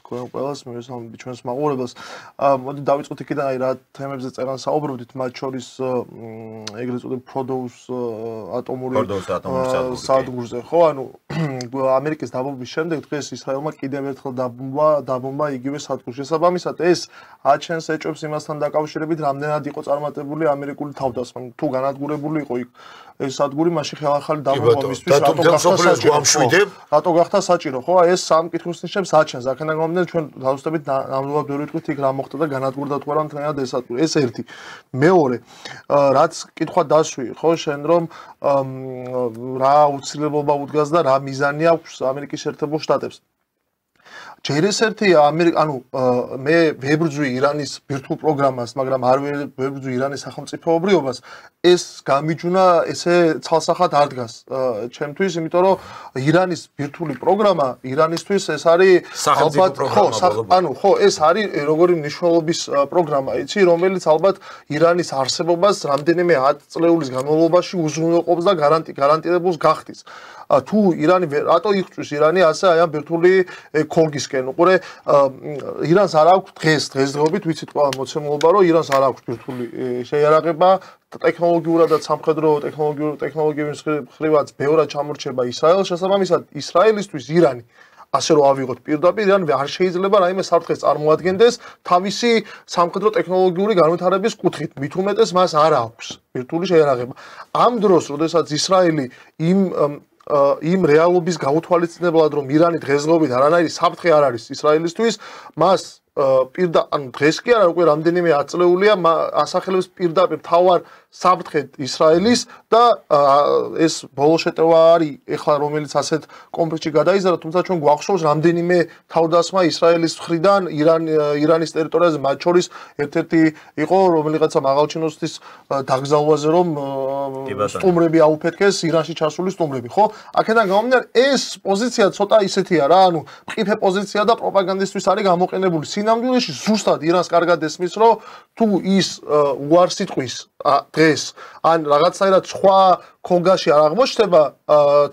Speaker 4: თქვენ ყველას მოგესალმებით ჩვენს მაყურებელს. მოდი დავიწყოთ იქიდან აი რა თემებზე წერან საუბრობდით, მათ შორის ეგრეთ წოდებული Fordows ატომური სადგურზე, ხო? ანუ ამერიკის დაბომბვის შემდეგ დღეს ისრაელმა კიდევ ერთხელ დაბომბა იგივე სადგურს. შესაბამისად ეს აჩენს ეჭვებს იმასთან დაკავშირებით, რამდენად იყო წარმატებული ამერიკული თავდასხმა. თუ განადგურებული იყო იქ ეს სადგური, მაშინ ხელახალი დაბომბვა მისთვის რატო გახდა საჭირო, ხო? ეს სამ კითხვის ნიშნებს აჩენს. აქედან გამომდინარე ჩვენ დავუსტებით ნამდვილად ვერ ვიტყვით იქ რა მოხდა და განადგურდა თუ არა მთლიანად ეს სადგური. ეს ერთი. მეორე, რაც კითხვა დასვი, ხო, შენ რომ რა აუცილებლობა უდგას და რა მიზანი აქვს ამერიკის შეერთებულ შტატებს. ჯერ ეს ერთი ანუ მე ვებრძვი ირანის ბირთვულ პროგრამას, მაგრამ არ ვებრძვი ირანის სახელმწიფოებრიობას, ეს გამიჯვნა ესე ცალსახად არ დგას ჩემთვის, იმიტომ რომ ირანის ბირთვული პროგრამა ირანისთვის ეს არის ალბათ ხო, ეს არის როგორი მნიშვნელობის პროგრამა, იცი, რომელიც ალბათ ირანის არსებობას რამდენიმე 10 წლეულის განმავლობაში უზრუნველყოფს და გარანტირებულს გახდის. თუ ირანი რატო იღწვის ირანი ასე აი ამ ბირთვული ქოლგისკენ. უყურე ირანს არ აქვს დღესდღეობით ვიცით ყველა მოცემულობა რომ ირანს არ აქვს ბირთვული შეიარაღება ტექნოლოგიურად და სამხედრო ტექნოლოგიების მხრივაც ბევრად ჩამორჩება ისრაელს შესაბამისად ისრაელისთვის ირანი ასე რომ ავიღოთ პირდაპირ ირანი არ შეიძლება რაიმე საფრთხეს წარმოადგენდეს თავისი სამხედრო ტექნოლოგიური განვითარების კუთხით მით უმეტეს მას არ აქვს ბირთვული შეიარაღება ამ დროს როდესაც ისრაელი იმ რეალობის გაუთვალისწინებლად რომ ირანი დღესდღეობით არანაირი საფრთხე არ არის ისრაელისთვის მას ანუ დღეს კი არა უკვე რამდენიმე აწლეულია ასახელებს პირდაპირ თავარ საფრთხედ ისრაელის და ეს ბოლო შეტევა არის ეხლა რომელიც ასეთ კონფლიქტში გადაიზარდა თუმცა ჩვენ გვახსოვს რამდენიმე თავდასხმა ისრაელის მხრიდან ირანის ტერიტორიაზე მათ შორის ერთ-ერთი იყო რომელიღაცა მაღალჩინოსთვის დაკრძალვაზე რომ სტუმრები აუფეთქეს ირანში ჩასული სტუმრები ხო აქედან გამომდინარე ეს პოზიცია ცოტა ისეთია რა ანუ მყიფე პოზიცია და პროპაგანდისტვის არის გამოყენებული სინამდვილეში ზუსტად ირანს კარგად ესმის რომ თუ ის უარსიტყვის დღეს ან რაღაცნაირად სხვა ქოლგაში არ აღმოჩნდება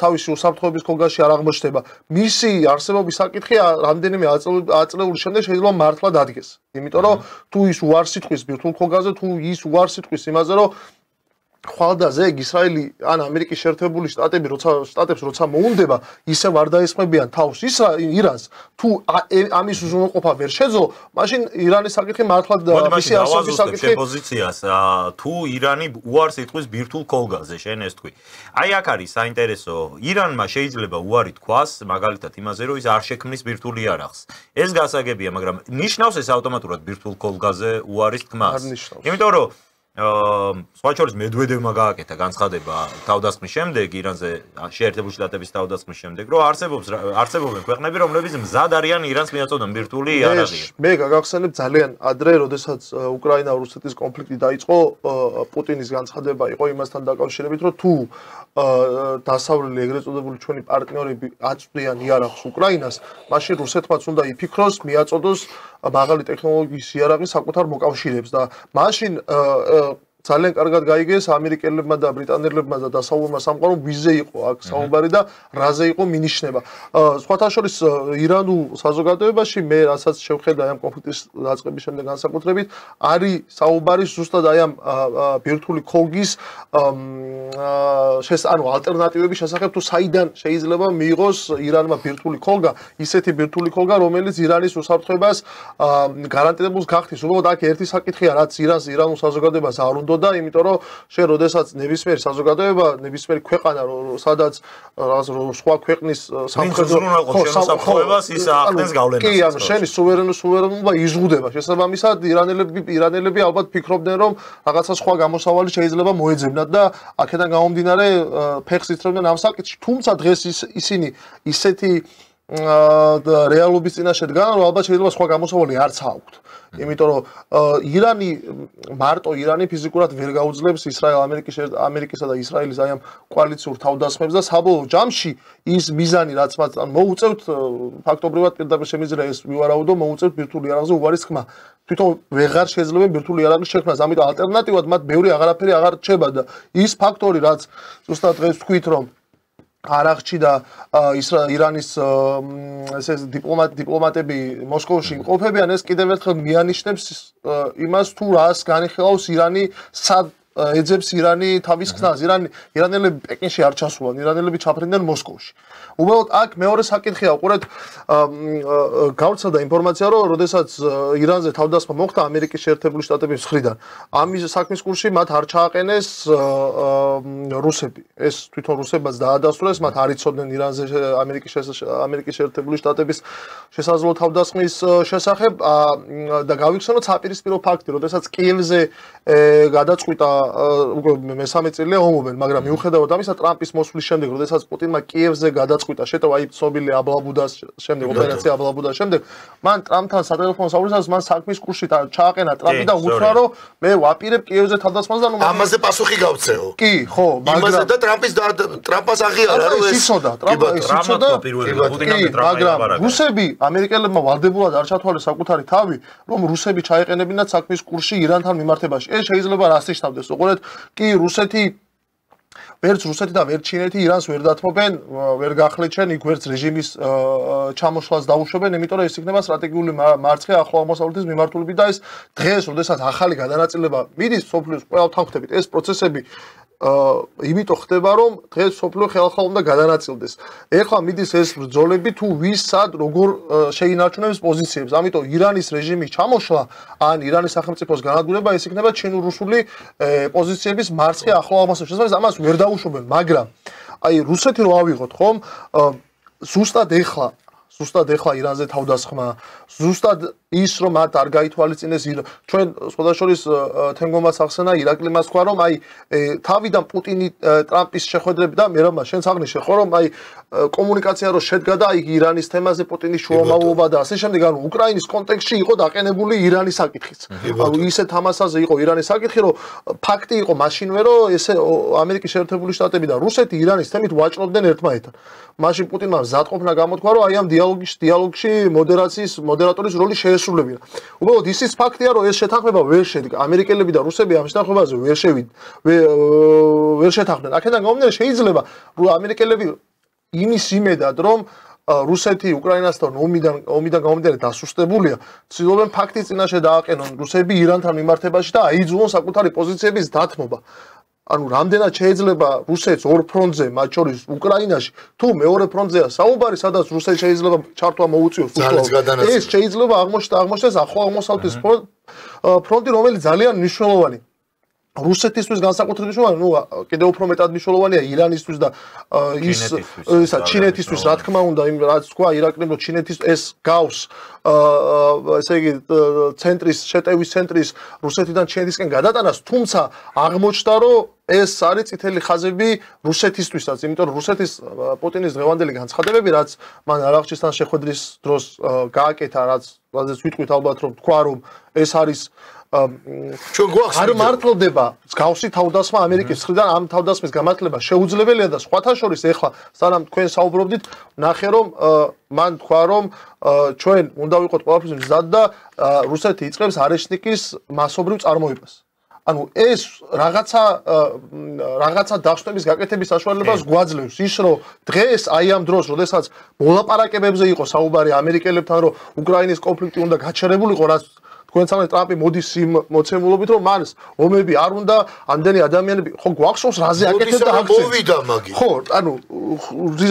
Speaker 4: თავისი უსაფრთხოების ქოლგაში არ აღმოჩნდება მისი არსებობის საკითხი რამდენიმე აწლეულის შემდეგ შეიძლება მართლა დადგეს იმიტომ რომ თუ ის უარსიტყვის ბირთვულ ქოლგაზე თუ ის უარსიტყვის იმაზე რომ ხვალდაზე ისრაელი ან ამერიკის შეერთებული შტატებს როცა მოუნდება ისევ არ დაესხმებიან თავს ირანს თუ ამის უზრუნველყოფა ვერ შეძლო მაშინ ირანის საკითხი მართლა მისი არსებობის საკითხი
Speaker 2: პოზიციას თუ ირანი უარს იტყვის ბირთვულ ქოლგაზე შენ ეს თქვი აი აქ არის საინტერესო ირანმა შეიძლება უარი თქვას მაგალითად იმაზე რომ ის არ შექმნის ბირთვული იარაღს ეს გასაგებია მაგრამ ნიშნავს ეს ავტომატურად ბირთვულ ქოლგაზე უარის თქმას იმიტომ რომ სხვა შორის მედვედევმა გააკეთა განცხადება თავდასხმის შემდეგ ირანზე შეერთებული შტატების თავდასხმის შემდეგ რომ არსებობენ ქვეყნები რომლებიც მზად არიან ირანს მიაწოდონ ბირთვული იარაღი
Speaker 4: მე გაგახსენებ ძალიან ადრე როდესაც უკრაინა-რუსეთის კონფლიქტი დაიწყო პუტინის განცხადება იყო იმასთან დაკავშირებით რომ თუ დასავლელი ეგრეთ წოდებული ჩვენი პარტნიორები აწვდიან იარაღს უკრაინას მაშინ რუსეთმაც უნდა იფიქროს მიაწოდოს მაღალი ტექნოლოგიის იარაღი საკუთარ მოკავშირეებს და მაშინ ძალიან კარგად გაიგეს ამერიკელებმა და ბრიტანელებმა და დასავლურმა სამყარომ ვიზე იყო აქ საუბარი და რაზე იყო მინიშნება. სხვათა შორის ირანულ საზოგადოებაში მე რასაც შევხედა ამ კონფლიქტის დაწყების შემდეგ განსაკუთრებით არის საუბარი ზუსტად აი ამ ბირთვული ქოლგის ანუ ალტერნატივების შესახებ თუ საიდან შეიძლება მიიღოს ირანმა ბირთვული ქოლგა, ისეთი ბირთვული ქოლგა, რომელიც ირანის უსაფრთხოებას გარანტირებულს გახდის. უბრალოდ აქ ერთი საკითხია, რაც ირანულ საზოგადოებას არ უნდა და იმიტომ რომ შენ როდესაც ნებისმიერი საზოგადოება, ნებისმიერი ქვეყანა, სადაც სხვა ქვეყნის სამხედრო
Speaker 2: ხელისუფლებას ის ახდენს გავლენას.
Speaker 4: კი, ანუ შენი სუვერენობა იზღუდება. შესაბამისად, ირანელები ალბათ ფიქრობდნენ, რომ რაღაცა სხვა გამოსავალი შეიძლება მოეძებნათ და აქედან გამომდინარე ფეხს იცრებდნენ ამ საკითხში. თუმცა დღეს ისინი ისეთი რეალობის წინაშე დგანან, რომ ალბათ შეიძლება სხვა გამოსავალი არც აქვთ. იმიტომ რომ მარტო ირანი ფიზიკურად ვერ გაუძლებს ამერიკისა და ისრაელის აი ამ კოალიციურ თავდასხმებს და საბოლოო ჯამში ის მიზანი რაც მათ მოუწევთ ფაქტობრივად პირდაპირ შემიძლია ეს ვივარაუდო მოუწევთ ბირთვული იარაღზე უარის ხმა თვითონ ვეღარ შეძლებენ ბირთვული იარაღის შექმნას ამიტომ ალტერნატივად მათ ბევრი აღარაფერი აღარ რჩება და ის ფაქტორი რაც ზუსტად დღეს თქვით რომ არ აღჭიდა ირანის ესე დიპლომატები მოსკოვში იმყოფებიან ეს კიდევ ერთხელ მიანიშნებს იმას თუ რას განიხილავს ირანი სად ეძებს ირანი თავის ხსნას ირანელები პეკინში არ ჩასულან ირანელები ჩაფრინდნენ მოსკოვში უბრალოდ აქ მეორე საკითხია უყურეთ გავრცელდა ინფორმაცია რომ როდესაც ირანზე თავდასხმა მოხდა ამერიკის შეერთებული შტატების მხრიდან ამის საქმის კურსში მათ არ ჩააყენეს რუსები ეს თვითონ რუსებაც დაადასტურეს მათ არ იცოდნენ ირანზე ამერიკის შეერთებული შტატების შესაძლო თავდასხმის შესახებ და გავიხსენოთ საპირისპირო ფაქტი როდესაც კიევზე გადაწყვიტა უკვე მესამე წელია ომობენ მაგრამ მიუხედავად ამისა ტრამპის მოსვლის შემდეგ როდესაც პუტინმა კიევზე გადაწყვიტა შეტევა აი ცნობილი აბლაბუდას შემდეგ ოპერაცია აბლაბუდას შემდეგ მან ტრამპთან სატელეფონო საუბარისას მან საქმის კურსში ჩააყენა ტრამპი და უთხრა რომ მე ვაპირებ კიევზე თავდასხმას და
Speaker 1: ამაზე პასუხი გავცეო
Speaker 4: კი ხო
Speaker 1: იმაზე და ტრამპს აღიარა რომ ეს
Speaker 4: იცოდა მაგრამ რუსები ამერიკელებმა ვალდებულად არ ჩათვალეს საკუთარი თავი რომ რუსები ჩაეყენებინათ საქმის კურსში ირანთან მიმართებაში ეს შეიძლება რას ნიშნავდეს უყურეთ კი რუსეთი ვერც რუსეთი და ვერც ჩინეთი ირანს ვერ დათმობენ, ვერ გახლეჩენ, იქ ვერც რეჟიმის ჩამოშლას დაუშვებენ, იმიტომ რომ ეს იქნება სტრატეგიული მარცხი ახლო აღმოსავლეთის მიმართულებით და ეს დღეს, როდესაც ახალი გადანაწილება მიდის სოფლიოს ყველა თანხმდებით, ეს პროცესები იმიტომ ხდება, რომ დღეს სოფლიო ხალხა უნდა გადანაწილდეს. ეხლა მიდის ეს ბრძოლები თუ ვის სად როგორ შეინარჩუნებს პოზიციებს. ამიტომ ირანის რეჟიმის ჩამოშლა ან ირანის სახელმწიფოს განადგურება ეს იქნება ჩინურ-რუსული პოზიციების მარცხი ახლო აღმოსავლეთში. ამას ვერ დაუშვებენ, მაგრამ აი რუსეთი რო ავიღოთ, ხომ? ზუსტად ეხლა ირანზე თავდასხმა, ზუსტად ის რომ მათ არ გაითვალისწინეს ჩვენ სხვადასხვის თენგომას ახსენა ირაკლი მას თქვა რომ აი თავიდან პუტინი ტრამპის შეხვედრები და მე რომ შენც აღნიშნე ხო რომ აი კომუნიკაცია რო შედგა და აი ირანის თემაზე პუტინის შუამავლობა და ასე შემდეგ ანუ უკრაინის კონტექსტში იყო დაყენებული ირანის საკითხიც ანუ ისეთ ამასაზე იყო ირანის საკითხი რომ ფაქტი იყო მაშინვე რომ ესე ამერიკის შეერთებული შტატები და რუსეთი ირანის თემით ვაჭრობდნენ ერთმანეთთან მაშინ პუტინმა მზადყოფნა გამოთქვა რომ აი ამ დიალოგში მოდერატორის როლი შეესრულებინა. უბრალოდ ისიც ფაქტია, რომ ეს შეთანხმება ვერ შედგა. ამერიკელები და რუსები ამ შეთანხმებაზე ვერ შეთანხმდნენ. აქედან გამომდინარე შეიძლება, რომ ამერიკელები იმის იმედად, რომ რუსეთი უკრაინასთან ომიდან გამომდინარე დასუსტებულია, ცდილობენ ფაქტის წინაშე დააყენონ რუსები ირანთან მიმართებაში და აიძულონ საკუთარი პოზიციების დათმობა. ანუ რამდენად შეიძლება რუსეთს ორ ფრონტზე, მათ შორის უკრაინაში, თუ მეორე ფრონტზეა საუბარი, სადაც რუსეთს შეიძლება ჩართვა მოუწიოს უშუალოდ. ეს შეიძლება აღმოჩნდეს ახლო აღმოსავლეთის ფრონტი, რომელიც ძალიან მნიშვნელოვანი. რუსეთისთვის განსაკუთრებით მნიშვნელოვანი, ნუ კიდევ უფრო მეტად მნიშვნელოვანია ირანისთვის და ჩინეთისთვის, რა თქმა უნდა, იმ რაც თქვა ირაკლიმ, რომ ჩინეთის ეს გავს ესე იგი ცენტრის შეტევის ცენტრის რუსეთიდან ჩინეთისკენ გადატანას, თუმცა აღმოჩნდა, რომ ეს არის წითელი ხაზები რუსეთისთვისაც, იმიტომ რომ რუსეთის პუტინის დღევანდელი განცხადებები, რაც მან არაღჩისთან შეხვედრის დროს გააკეთა, რაზეც ვიტყვით ალბათ, რომ თქვა, რომ ეს არის ჩვენ გვახსოვს არ მართლდება მსგავსი თავდასხმა ამერიკის მხრიდან ამ თავდასხმის გამართლება შეუძლებელია და სხვათა შორის ეხლა სანამ თქვენ საუბრობდით ნახე რომ მან თქვა რომ ჩვენ უნდა ვიყოთ ყველაფრის მზად და რუსეთი იწყებს არეშნიკის მასობრივ წარმოებას ანუ ეს რაღაცა დასვენების გაკეთების საშუალებას გვაძლევს ის რომ დღეს აი ამ დროს როდესაც მოლაპარაკებებზე იყო საუბარი ამერიკელებთან რომ უკრაინის კონფლიქტი უნდა გაჩერებულიყო რაც თქვენ სამე ტრამპი მოდის იმ მოცემულობით რომ მას ომები არ უნდა ამდენი ადამიანები ხო გვახსოვს რაზე აკეთებდა აქციებს მოვიდა მაგი ხო ანუ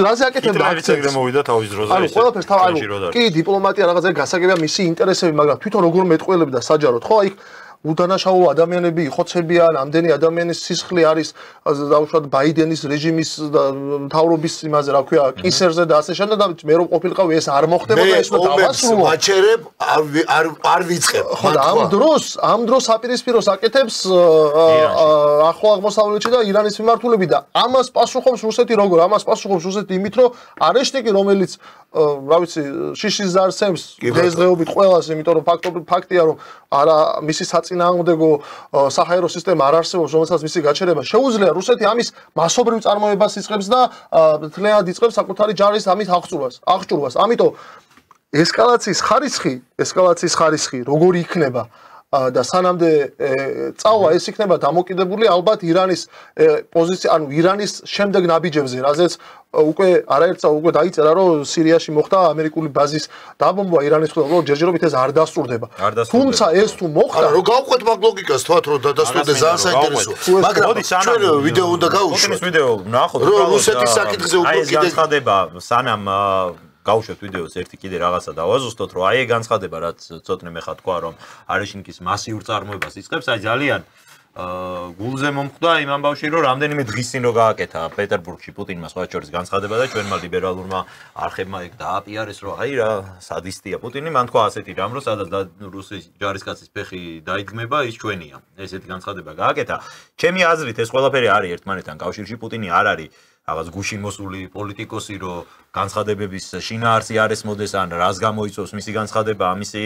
Speaker 4: რაზე აკეთებდა აქციებს
Speaker 2: მოვიდა თავის დროზე
Speaker 4: ანუ ყველაფერს ანუ კი დიპლომატია რაღაცა გასაგებია მისი ინტერესები მაგრამ თვითონ როგორ მეტყველებდა საჯაროდ ხო აი უდანაშაულო ადამიანები იხოცებიან ამდენი ადამიანის სისხლი არის დაუშვათ ბაიდენის რეჟიმის მთავრობის იმაზე რა ქვია კისერზე და ასე შემდეგ და მე რომ ყოფილიყავი ეს არ მოხდებოდა ეს უნდა დავასრულო მაჩერებ არ ვიწყებ ხო და ამ დროს აპირისპიროს აკეთებს ახლო აღმოსავლეთში და ირანის მიმართულებით და ამას პასუხობს რუსეთი როგორ ამას პასუხობს რუსეთი იმით რომ არეშნიკი რომელიც რა ვიცი შიშის ზარსემს დღესდღეობით ყველას იმიტომ რომ ფაქტია რომ არა მისი საწინააღმდეგო საჰაერო სისტემა არ არსებობს რომელსაც მისი გაჩერება შეუძლია რუსეთი ამის მასობრივ წარმოებას იწყებს და თლიანად იწყებს საკუთარი ჯარის ამით აღჭურვას ამიტომ ესკალაციის ხარისხი როგორი იქნება და სანამდე წავა ეს იქნება დამოკიდებული ალბათ ირანის პოზიცია ანუ ირანის შემდეგ ნაბიჯებზე რაზეც უკვე არაერთსა უკვე დაიწერა რომ სირიაში მოხდა ამერიკული ბაზის დაბომბვა ირანის მხრიდან რომ ჯერჯერობით ეს არ დასტურდება თუმცა ეს თუ მოხდა
Speaker 1: რომ გავყვეთ მაგ ლოგიკას თქვათ რომ დასტურდეს ძალიან საინტერესოა მაგრამ ჩვენ ვიდეო უნდა გავუშვათ
Speaker 2: ვიდეო ნახოთ
Speaker 1: რომ რუსეთის საკითხზე უკვე
Speaker 2: კიდე განცხადება სანამ გავუშვათ ვიდეოს ერთი კიდე რაღაცა დავაზუსტოთ რომ აი განცხადება რაც ცოტნე მე ხა თქვა რომ არეშნიკის მასიურ წარმოებას იწყებს აი ძალიან გულზე მომხვდა იმ ამბავში რომ რამდენიმე დღის წინ რო გააკეთა პეტერბურგში პუტინმა სხვა შორის განცხადება და ჩვენმა ლიბერალურმა არხებმა ეგ დააპიარეს რომ აი რა სადისტია პუტინი მან თქვა ასეთი რამ რომ სადაც რუსეთის ჯარისკაცის ფეხი დაიდგმება ის ჩვენია ესეთი განცხადება გააკეთა ჩემი აზრით ეს ყველაფერი არის ერთმანეთთან კავშირში პუტინი არ არის რაღაც გუშინ მოსული პოლიტიკოსი რომ განცხადებების შინაარსი არ ესმოდეს ან რას გამოიწვევს მისი განცხადება ამისი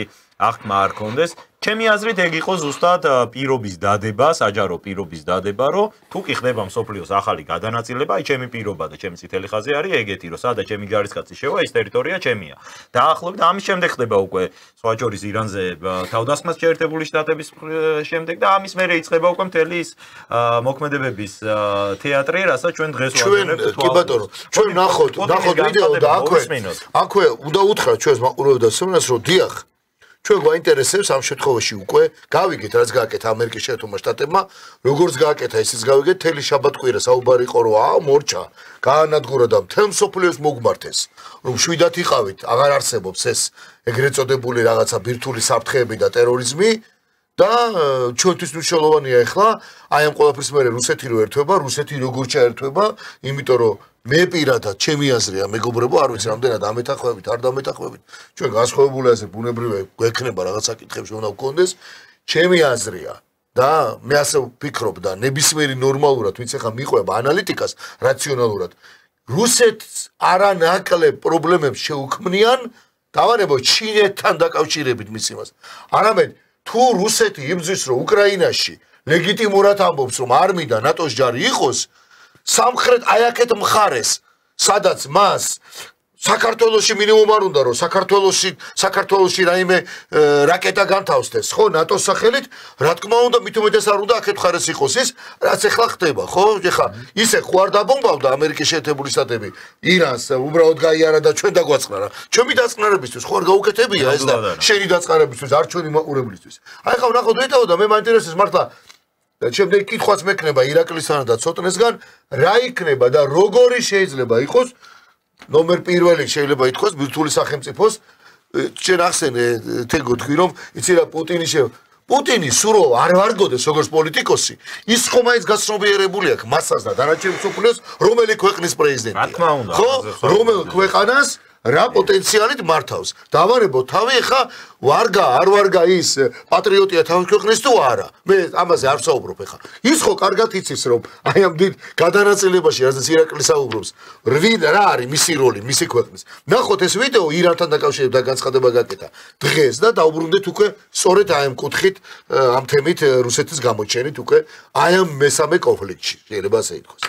Speaker 2: აღქმა არ ქონდეს ჩემი აზრით ეგ იყო ზუსტად პირობის დადება, საჯარო პირობის დადება, რომ თუ კი ხდება მსოფლიოს ახალი გადანაწილება, აი ჩემი პირობა და ჩემი წითელი ხაზი არის ეგეთი, რომ სადაც ჩემი ჯარისკაცი შევა, ეს ტერიტორია ჩემია. დაახლოებით ამის შემდეგ ხდება უკვე სხვა შორის ირანზე თავდასხმას შეერთებული შტატების შემდეგ და ამის მერე იწყება უკვე მთელი ის მოქმედებების თეატრი, რასაც ჩვენ დღეს ვაძლევთ.
Speaker 1: კი ბატონო, ჩვენ ნახოთ ვიდეო და აქვე უნდა უთხრათ ჩვენს მაყურებელს რომ დიახ ჩვენ გვაინტერესებს ამ შემთხვევაში უკვე გავიგეთ რაც გააკეთა ამერიკის შეერთებულმა შტატებმა როგორც გააკეთა ისიც გავიგეთ თელი შაბათ-კვირა საუბარი იყო რომ მორჩა გაანადგურა და მთელ მსოფლიოს მოგმართეს რომ შვიდათ იყავით აღარ არსებობს ეს ეგრეთ წოდებული რაღაცა ბირთვული საფრთხეები და ტერორიზმი და ჩვენთვის მნიშვნელოვანია ახლა აი ამ ყველაფრის მერე რუსეთი რო ერთვება რუსეთი როგორ ჩაერთვება იმიტომ რომ მე პირადად ჩემი აზრია მეგობრებო არ ვიცი რამდენად ამეთახვებით არ დამეთახვებით ჩვენ განსხვავებული აზრი ბუნებრივია გვექნება რაღაც საკითხებში უნდა გქონდეს ჩემი აზრია და მე ასე ვფიქრობ და ნებისმიერი ნორმალურად ვინც ახლა მიყვება ანალიტიკას რაციონალურად რუსეთს არანაკლებ პრობლემებს შეუქმნიან დავარებოთ ჩინეთთან დაკავშირებით მის იმას არამედ თუ რუსეთი იბრძვის რომ უკრაინაში ლეგიტიმურად ამბობს რომ არმია და ნატოს ჯარი იყოს სამხრეთ აი აქეთ მხარეს სადაც მას საქართველოში მინიმუმ არ უნდა რომ საქართველოში რაიმე რაკეტა განთავსდეს ხო ნატოს სახელით რა თქმა უნდა მით უმეტეს არ უნდა აქეთ მხარეს იყოს ის რაც ახლა ხდება ხო ეხლა ისე ხო არ დაბომბავდა ამერიკის შეერთებული შტატები ირანს უბრალოდ გაიარა და ჩვენ დაგვაწყნა რა ჩვენი დაწყნარებისთვის ხო არ გაუკეთებია ეს და შენი დაწყნარებისთვის არ ჩვენი მაყურებლისთვის აი ხა ვნახოთ ვიდეო და მე მაინტერესებს მართლა და შემდეგ კითხვაც მექნება ირაკლისთან და ცოტნესგან რა იქნება და როგორი შეიძლება იყოს ნომერ პირველი შეიძლება ითქვას ბირთვული სახელმწიფოს ჩვენ ახსენე თეგო თქვი რომ იცი რა პუტინი სურო არ ვარგოდეს როგორც პოლიტიკოსი ის ხომ აიც გაცნობიერებული აქვს მასას და დანარჩენ მსოფლიოს რომელი ქვეყნის პრეზიდენტია
Speaker 2: რა თქმა უნდა
Speaker 1: ხო რომელ ქვეყანას რა პოტენციალით მართავს დავარებო თავი ხა ვარგა არ ვარგა ის პატრიოტია თავის ქვეყნის თუ არა მე ამაზე არ ვსაუბრობ ხა ის ხო კარგად იცის რომ აი ამ დიდ გადანაწილებაში რაზეც ირაკლი საუბრობს რა არის მისი როლი მისი ქვეყნის ნახოთ ეს ვიდეო ირანთან დაკავშირებით და განცხადება გაკეთა დღეს და დაუბრუნდეთ უკვე სწორედ აი ამ კუთხით ამ თემით რუსეთის გამოჩენით უკვე აი ამ მესამე კონფლიქტში შეიძლება ასე ითქვას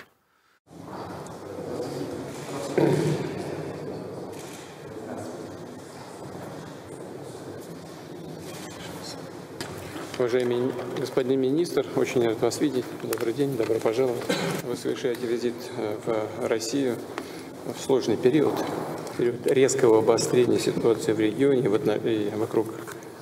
Speaker 5: Уважаемый господин министр, очень рад вас видеть. Добрый день, добро пожаловать. Вы совершаете визит в Россию в сложный период резкого обострения ситуации в регионе и вокруг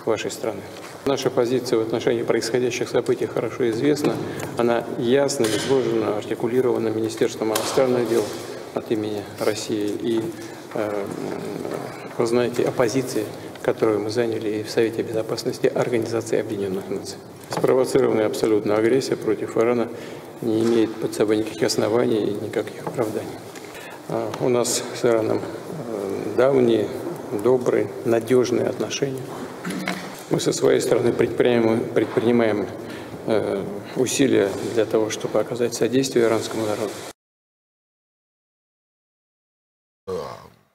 Speaker 5: вашей страны. Наша позиция в отношении происходящих событий хорошо известна. Она ясно изложена, артикулирована Министерством иностранных дел от имени России. И вы знаете о позиции, которую мы заняли и в Совете Безопасности Организации Объединенных Наций. Спровоцированная абсолютно агрессия против Ирана не имеет под собой никаких оснований и никаких оправданий. У нас с Ираном давние, добрые, надежные отношения. Мы со своей стороны предпринимаем усилия для того, чтобы оказать содействие иранскому народу.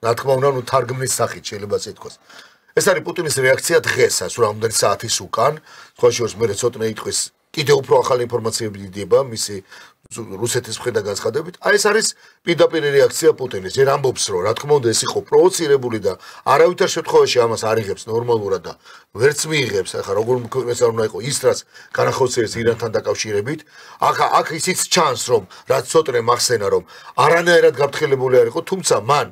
Speaker 1: რა თქმა უნდა, თარგმნის სახით შეიძლება ითქვას. ეს არის პუტინის რეაქცია დღესაც, რამდენი საათის უკან, სხვა შორის მე ცოტნე ითქვის, კიდევ უფრო ახალი ინფორმაციები დიდება მისი რუსეთის მხრიდან განცხადებით. აი ეს არის პირდაპირ რეაქცია პუტინის. ჯერ ამბობს, რომ რა თქმა უნდა ეს იყო პროვოცირებული და არავითარ შემთხვევაში ამას არ იღებს ნორმალურად და ვერც მიიღებს. ახლა როგორ ქვეყნეს არ უნდა იყოს ის რაც განახორციელებს ირანთან დაკავშირებით. აქ ისიც ჩანს, რომ რაც ცოტნე მახსენა, რომ არანაირად გაფრთხილებული არ იყო, თუმცა მან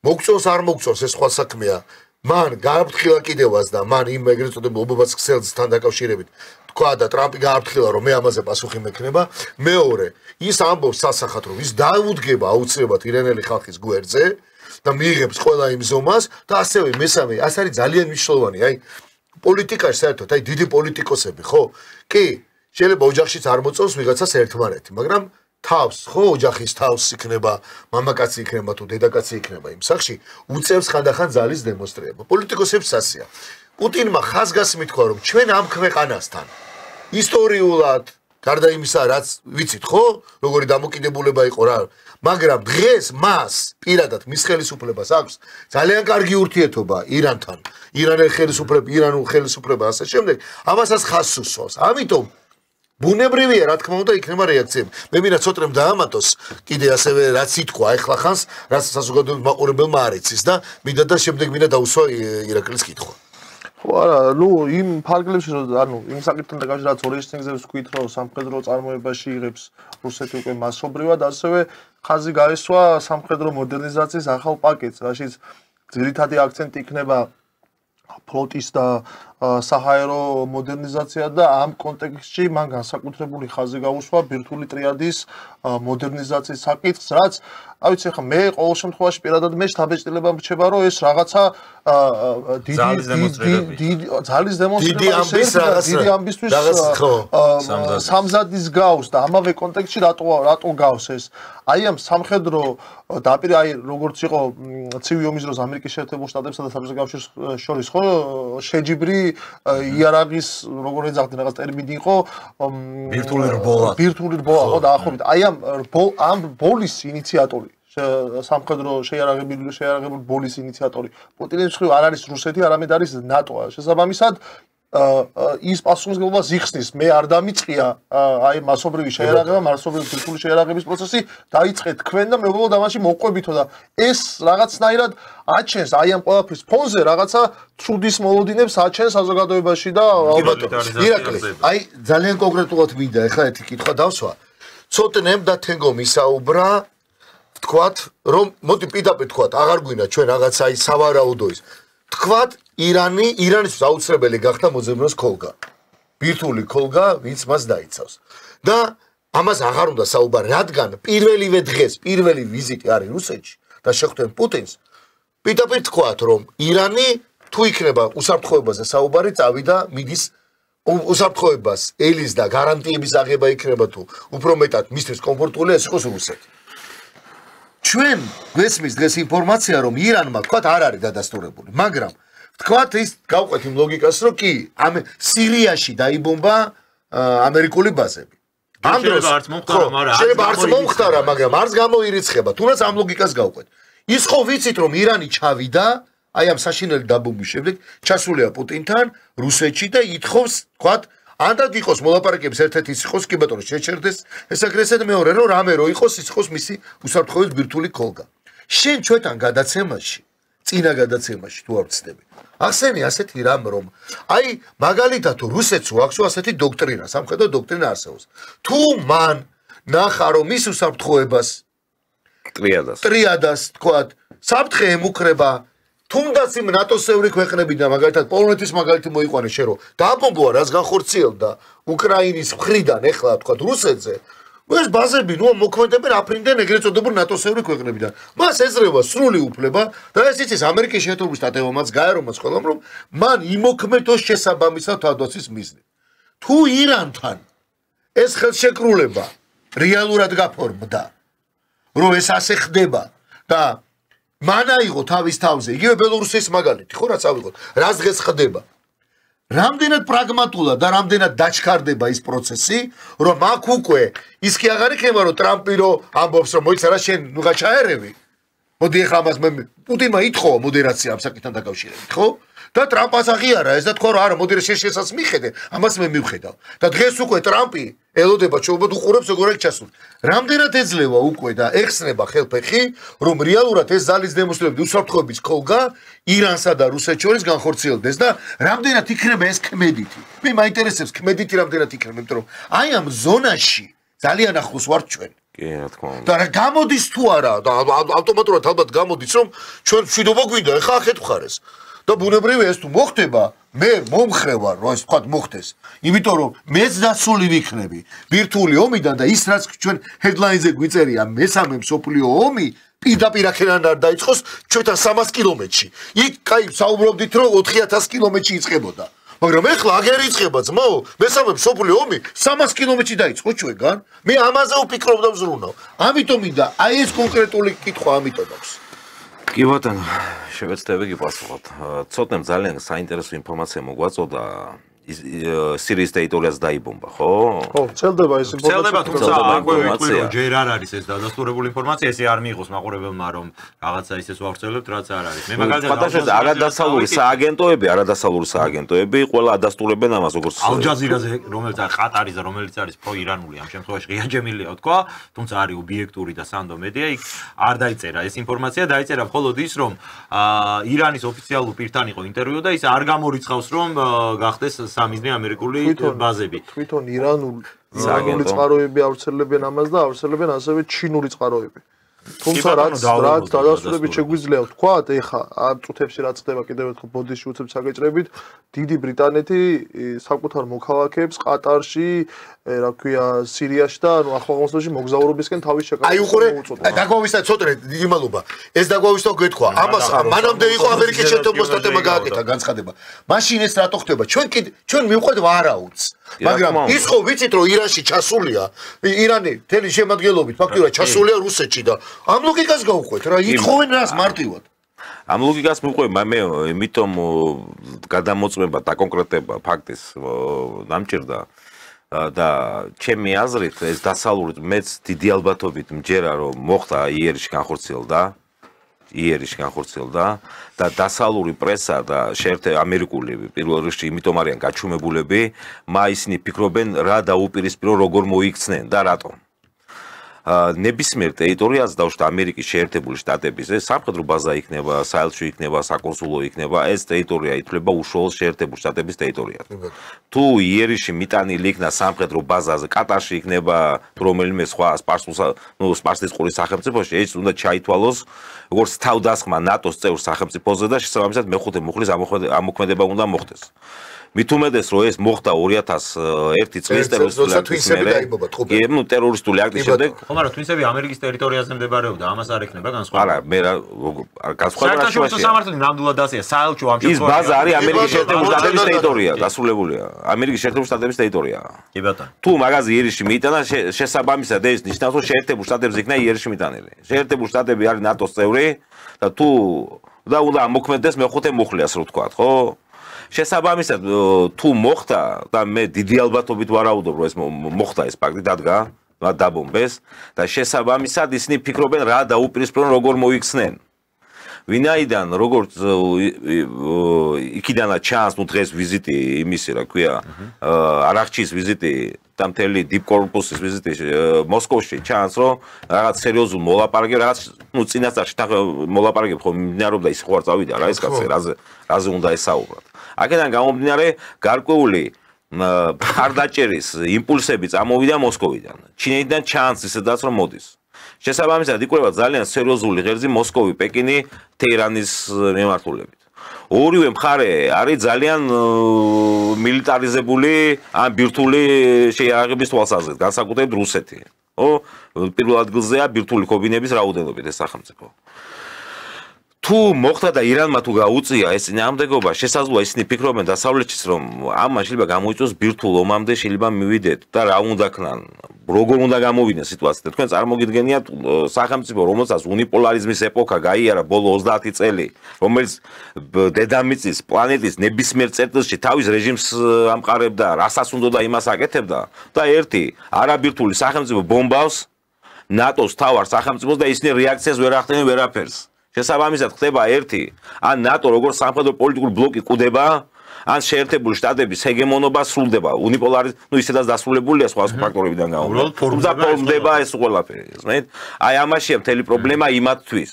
Speaker 1: მოგწონს არ მოგწონს ეს სხვა საქმეა. მან გააფრთხილა კიდევაც და მან იმ ეგრეთ წოდებულ ობობას ქსელთან დაკავშირებით თქვა და ტრამპი გააფრთხილა რომ მე ამაზე პასუხი მექნება. მეორე, ის ამბობს სასახად რომ ის დაუდგება აუცილებლად ირანელი ხალხის გვერდზე და მიიღებს ყველა იმ ზომას და ასევე მესამე, ეს არის ძალიან მნიშვნელოვანი, აი პოლიტიკაში საერთოდ, აი დიდი პოლიტიკოსები, ხო? კი, შეიძლება ოჯახშიც არ მოწონს ვიღაცას ერთმანეთი, მაგრამ თავს, ხო, ოჯახის თავს იქნება, მამაკაცი იქნება თუ დედაკაცი იქნება იმ სახში, უწევს ხანდახან ძალის დემონსტრირება. პოლიტიკოსებს ასეა. პუტინმა ხაზგასმით თქვა, რომ ჩვენ ამ ქვეყანასთან ისტორიულად, გარდა იმისა, რაც ვიცით, ხო, როგორი დამოკიდებულება იყო რა, მაგრამ დღეს მას პირადად მის ხელისუფლებას აქვს ძალიან კარგი ურთიერთობა ირანთან, ირანულ ხელისუფლებას ასე შემდეგ, ამასაც ხაზს უსვამს. ამიტომ ბუნებრივია, რა თქმა უნდა, იქნება რეაქციები. მე მინდა ცოტნე დაამატოს, კიდე ასევე რაც ითქვა ახლა ხანს, რაც საზოგადოების მაყურებელმა არ იცის და მინდა და შემდეგ მინდა დაუსვა ირაკლის კითხვა.
Speaker 4: ხო არა, იმ ფარგლებში იმ საკითხთან დაკავშირებით ორიესტინგზებს ვქვით, რომ სამხედრო წარმოებაში იღებს რუსეთი უკვე მასობრივად, ასევე ხაზი გაესვა სამხედრო მოდერნიზაციის ახალ პაკეტს, რაშიც ძირითადი აქცენტი იქნება ფლოტის და საჰაერო მოდერნიზაცია და ამ კონტექსტში მან განსაკუთრებული ხაზი გაუსვა ბირთვული ტრიადის მოდერნიზაციის საკითხს, რაც არ ვიცი ახლა მე ყოველ შემთხვევაში პირადად მე შთაბეჭდილება მრჩება, რომ ეს რაღაცა ძალის დემონსტრირება დიდი ამბისთვის სამზადის გავს და ამავე კონტექსტში რატო გავს ეს აი ამ სამხედრო აი როგორც იყო ცივი ომის დროს ამერიკის შეერთებულ შტატებსა და საბჭოთა კავშირს შორის ხო შეჯიბრი იარაღის როგორ ეძახდნენ რაღაც ტერმინი იყო ბირთვული რბოლა ხო დაახლოებით აი ამ ბოლის ინიციატორი სამხედრო შეიარაღებული ბოლის ინიციატორი პუტინის მხრივ არ არის რუსეთი, არამედ არის ნატო. შესაბამისად ის პასუხისმგებლობას იხსნის, მე არ დამიწყია აი მასობრივი შეიარაღება, მასობრივი ბირთვული შეიარაღების პროცესი, დაიწყეთ თქვენ და მე უბრალოდ ამაში მოვყვებითო და ეს რაღაცნაირად აჩენს აი ამ ყველაფრის ფონზე რაღაცა ცუდის მოლოდინებს აჩენს საზოგადოებაში და ალბათ ირაკლი. აი ძალიან კონკრეტულად მინდა ეხლა ერთი კითხვა დავსვა. ცოტნემ და თენგომ ისაუბრა თქვათ რომ მოდი პირდაპირ თქვათ აღარ გვინდა ჩვენ რაღაცა ის სავარაუდოის თქვათ ირანის აუცილებელი გახდა მოძებნოს ქოლგა ბირთვული ქოლგა ვინც მას დაიცავს და ამას აღარ უნდა საუბარი რადგან პირველივე დღეს პირველი ვიზიტი არის რუსეთში და შეხვდნენ პუტინს პირდაპირ თქვათ რომ ირანი თუ იქნება უსაფრთხოებაზე საუბარი წავიდა მიდის უსაფრთხოებას ელის და გარანტიების აღება იქნება თუ უფრო მეტად მისთვის კომფორტული ეს იყოს რუსეთი ჩვენ გვესმის დღეს ინფორმაცია რომ ირანმა თქვათ არ არის დადასტურებული მაგრამ თქვათ ის გავყვეთ იმ ლოგიკას რომ კი ამ სირიაში დაიბომბა ამერიკული ბაზები ამ დროს შეიძლება არც მომხდარა მაგრამ არც გამოირიცხება თუნდაც ამ ლოგიკას გავყვეთ ის ხო ვიცით რომ ირანი ჩავიდა აი ამ საშინელი დაბომბვის შემდეგ ჩასულია პუტინთან რუსეთში და ითხოვს თქვათ ანდად იყოს მოლაპარაკების ერთ-ერთი ის იყოს კი ბატონო შეჩერდეს ეს აგრესია და მეორე რომ რამე რო იყოს ის იყოს მისი უსაფრთხოების ბირთვული ქოლგა შენ ჩვენთან გადაცემაში წინა გადაცემაში თუ არ ვცდები ახსენე ასეთი რამ რომ აი მაგალითად თუ რუსეთს აქვს ასეთი დოქტრინა სამხედრო დოქტრინა არსებობს თუ მან ნახა რომ ის უსაფრთხოებას ტრიადას თქვათ საფრთხე ემუქრება თუნდაც იმ ნატოს-ევრი ქვეყნებიდან მაგალითად პოლონეთის მაგალითი მოიყვანე შენ რომ დააბომბვა რაც განხორციელდა უკრაინის მხრიდან ეხლა თქვათ რუსეთზე ეს ბაზები ნუ მოქმედებენ აფრინდენ ეგრეთ წოდებულ ნატოს-ევრი ქვეყნებიდან მას ეძრება სრული უფლება და ეს იცის ამერიკის შეერთებული შტატებმა მას გაერომას ყველამ რომ მან იმოქმედოს შესაბამისად თავდაცვის მიზნით თუ ირანთან ეს ხელშეკრულება რეალურად გაფორმდა რომ ეს ასე ხდება და მან აიღო თავის თავზე იგივე ბელორუსიის მაგალითი ხო რაც ავიღოთ რაც დღეს ხდება რამდენად პრაგმატულად და რამდენად დაჩქარდება ის პროცესი რომ აქ უკვე ის კი აღარ იქნება რომ ტრამპი რო ამბობს რომ მოიცა რა შენ ნუ გაჩაერევი მოდი ახლა ამას მე პუტინმა ითხოვა მოდერაცია ამ საკითხთან დაკავშირებით ხო და ტრამპას აღიარა ეს და თქვა რომ არა მოდერაცია შესაც მიხედე ამას მე მივხედავ და დღეს უკვე ტრამპი ელოდება ჩაუბად უყურებს როგორ აქ ჩასული რამდენად ეძლევა უკვე და ეხსნება ხელფეხი რომ რეალურად ეს ძალის დემონსტრირება უსაფრთხოების ქოლგა ირანსა და რუსეთს შორის განხორციელდეს და რამდენად იქნება ეს ქმედითი მე მაინტერესებს ქმედითი რამდენად იქნება იმიტომ რომ აი ამ ზონაში ძალიან ახლოს ვართ ჩვენ
Speaker 3: კი რა თქმა უნდა
Speaker 1: და გამოდის თუ არა და ავტომატურად ალბათ გამოდის რომ ჩვენ მშვიდობა გვინდა ეხა ახეთ მხარეს და ბუნებრივია ეს თუ მოხდება მე მომხრე ვარ რომ ეს თქვა მოხდეს იმიტომ რომ მეც დასული ვიქნები ბირთვული ომიდან და ის რაც ჩვენ ჰედლაინზე გვიწერია მესამე მსოფლიო ომი პირდაპირ აქედან არ დაიწყოს ჩვენთან 300 კილომეტრში იქ კაი საუბრობდით რომ 4000 კილომეტრში იწყებოდა მაგრამ ეხლა აგერ იწყება ძმაო მესამე მსოფლიო ომი 300 კილომეტრში დაიწყო ჩვენგან მე ამაზე ვფიქრობ და ვზრუნავ ამიტომ მინდა აი ეს კონკრეტული კითხვა ამიტომ აქვს
Speaker 3: კი ბატონო შევეცდები გიპასუხოთ ცოტნე ძალიან საინტერესო ინფორმაცია მოგვაწოდა სირიის ტერიტორიას დაიბომბა, ხო?
Speaker 4: ხო, ვრცელდება ეს
Speaker 2: ვრცელდება, თუმცა
Speaker 3: ვრცელდება
Speaker 2: აკვირვით
Speaker 3: ინფორმაცია.
Speaker 2: რომ ჯერ არ არის ეს დადასტურებული ინფორმაცია, ესე არ მიიღოს მაყურებელმა რომ რაღაცა ისეს ვავრცელებთ, რაც არ არის. მე მაგალითად
Speaker 3: ფაქტობრივად არადასავლური სააგენტოები ყველა ადასტურებენ ამას როგორც
Speaker 2: ალ-ჯაზირაზე, რომელიც არის ყატარის და რომელიც არის პრო-ირანული, ამ შემთხვევაში ღია ჯემილია თქვა, თუმცა არის ობიექტური და სანდო მედია, იქ არ დაიწერა ეს ინფორმაცია, დაიწერა მხოლოდ ის, რომ ირანის ოფიციალურ პირთან იყო ინტერვიუ და ის არ გამორიცხავს, რომ გახდეს სამიზნე ამერიკული ბაზები.
Speaker 4: თვითონ ირანული წყაროები ავრცელებენ ამას და ავრცელებენ ასევე ჩინური წყაროები. თუმცა რაც დადასტურებით შეგვიძლია ვთქვათ, ეხა ამ წუთებში რაც ხდება კიდევ ერთხელ ბოდიში უცებ საგეჭრებით, დიდი ბრიტანეთი საკუთარ მოქალაქეებს ყატარში, რა ქვია, სირიაში და ანუ ახლო-აღმოსავლეთში მოგზაურობისკენ თავის შეკავებას
Speaker 1: აი უყურე, დაგვავისდა ცოტა იმალობა. ეს დაგვავისდა გეთქვა. ამას მანამდე იყო ამერიკის შეერთებული შტატებმა გააკეთა განცხადება. მაშინ ეს რატო ხდება? ჩვენ მივყვეთ ვარაუდს. მაგრამ ის ხო ვიცით რომ ირანში ჩასულია, ირანი თელი შემადგენლობით ფაქტობრივად ჩასულია რუსეთში და ამ ლოგიკას გავუყვეთ რა, ითხოვენ რას მარტივად.
Speaker 3: ამ ლოგიკას მივყვებ, მე იმიტომ გადამოწმება და კონკრეტება ფაქტის დამჭირდა და ჩემი აზრით ეს დასავლური მეც დიდი ალბათობით მჯერა რომ მოხდა იერში განხორციელდა და დასავლური პრესა და ამერიკული პირველ რიგში იმიტომ არიან გაჩუმებულები, ისინი ფიქრობენ რა დაუპირისპირო როგორ მოიქცნენ და რატომ. ნებისმიერ ტერიტორიაზე დაუშვათ ამერიკის შეერთებული შტატების ეს სამხედრო ბაზა იქნება, საელჩო იქნება, საკონსულო იქნება, ეს ტერიტორია ითვლება უშუალოდ შეერთებული შტატების ტერიტორიად. თუ იერში მიტანილი იქნა სამხედრო ბაზაზე, ყატარში იქნება რომელიმე სხვა სპარსლისყურის სახელმწიფოში, ეს უნდა ჩაითვალოს როგორც თავდასხმა ნატოს წევრ სახელმწიფოზე და შესაბამისად მეხუთე მუხლის ამოქმედება უნდა მოხდეს. მით უმეტეს რომ ეს მოხდა 2001 წლის ტერორისტული აქტის შემდეგ.
Speaker 2: ხო, მაგრამ თვინსები ამერიკის ტერიტორიაზე მდებარეობდა, ამას არ ექნება განსხვავება.
Speaker 3: არა, მე განსხვავება
Speaker 2: საერთაშორისო სამართლის ნამდვილად ასეა, საელჩო ამ
Speaker 3: შემთხვევაში. ის ბაზა არის ამერიკის შეერთებული შტატების ტერიტორია, დასრულებულია. ამერიკის შეერთებული შტატების ტერიტორია.
Speaker 2: კი ბატონო.
Speaker 3: თუ მაგაზე იერში მიიტანა, შესაბამისად ეს ნიშნავს რომ შეერთებული შტატებს იქნა იერში მიტანილი. შეერთებული შტატები არის ნატოს წევრი და უნდა ამოქმედდეს მეხუთე მუხლი, ასე ვთქვათ, ხო? შესაბამისად თუ მოხდა და მე დიდი ალბათობით ვარაუდობ რომ ეს მოხდა ეს ფაქტი დაბომბეს და შესაბამისად ისინი ფიქრობენ რა დაუპირისპირონ როგორ მოიქცნენ. ვინაიდან როგორც იქიდანაც ჩანს დღეს ვიზიტი იმისი რა ქვია არახჩის ვიზიტი და მთელი დიპ კორპუსის ვიზიტი მოსკოვში ჩანს რომ რაღაც სერიოზულ მოლაპარაკებებს რაღაც წინასწარში მოლაპარაკებებს ხომ მიმდინარეობდა ის ხო არ წავიდა რა ეს კაცი რაზე უნდა ესაუბროთ. აქედან გამომდინარე გარკვეული მხარდაჭერის იმპულსები წამოვიდა მოსკოვიდან. ჩინეთიდან ჩანს ისედაც რომ მოდის. შესაბამისად იკვრება ძალიან სერიოზული ღერძი მოსკოვი, პეკინი, თეირანის მიმართულებით. ორივე მხარე არის ძალიან მილიტარიზებული ან ბირთვული შეიარაღების თვალსაზრისით, განსაკუთრებით რუსეთი. პირველ ადგილზეა ბირთვული ქობინების რაოდენობით ეს სახელმწიფო. თუ მოხდა და ირანმა თუ გაუწია ეს წინააღმდეგობა, შესაძლოა ისინი ფიქრობენ დასავლეთშიც რომ ამან შეიძლება გამოიწვიოს ბირთვულ ომამდე შეიძლება მივიდეთ და რა უნდა ქნან, როგორ უნდა გამოვიდნენ სიტუაცია. თქვენ წარმოგიდგენიათ სახელმწიფო, რომელსაც უნიპოლარიზმის ეპოქა გაიარა ბოლო 30 წელი, რომელიც დედამიწის პლანეტის ნებისმიერ წერტილში თავის რეჟიმს ამყარებდა, რასაც უნდა იმას აკეთებდა და ერთი არაბირთვული სახელმწიფო ბომბავს ნატოს თავარ სახელმწიფოს და ისინი რეაქციას ვერ ახდენენ ვერაფერს. შესაბამისად ხდება ერთი ან ნატო როგორც სამხედრო პოლიტიკური ბლოკი კვდება ან შეერთებული შტატების ჰეგემონობა სრულდება უნიპოლარიზმი ისედაც დასრულებულია სხვა ფაქტორებიდან გამომდინარე თუმცა ფორმდება ეს ყველაფერი ზმენთ აი ამაშია მთელი პრობლემა იმათთვის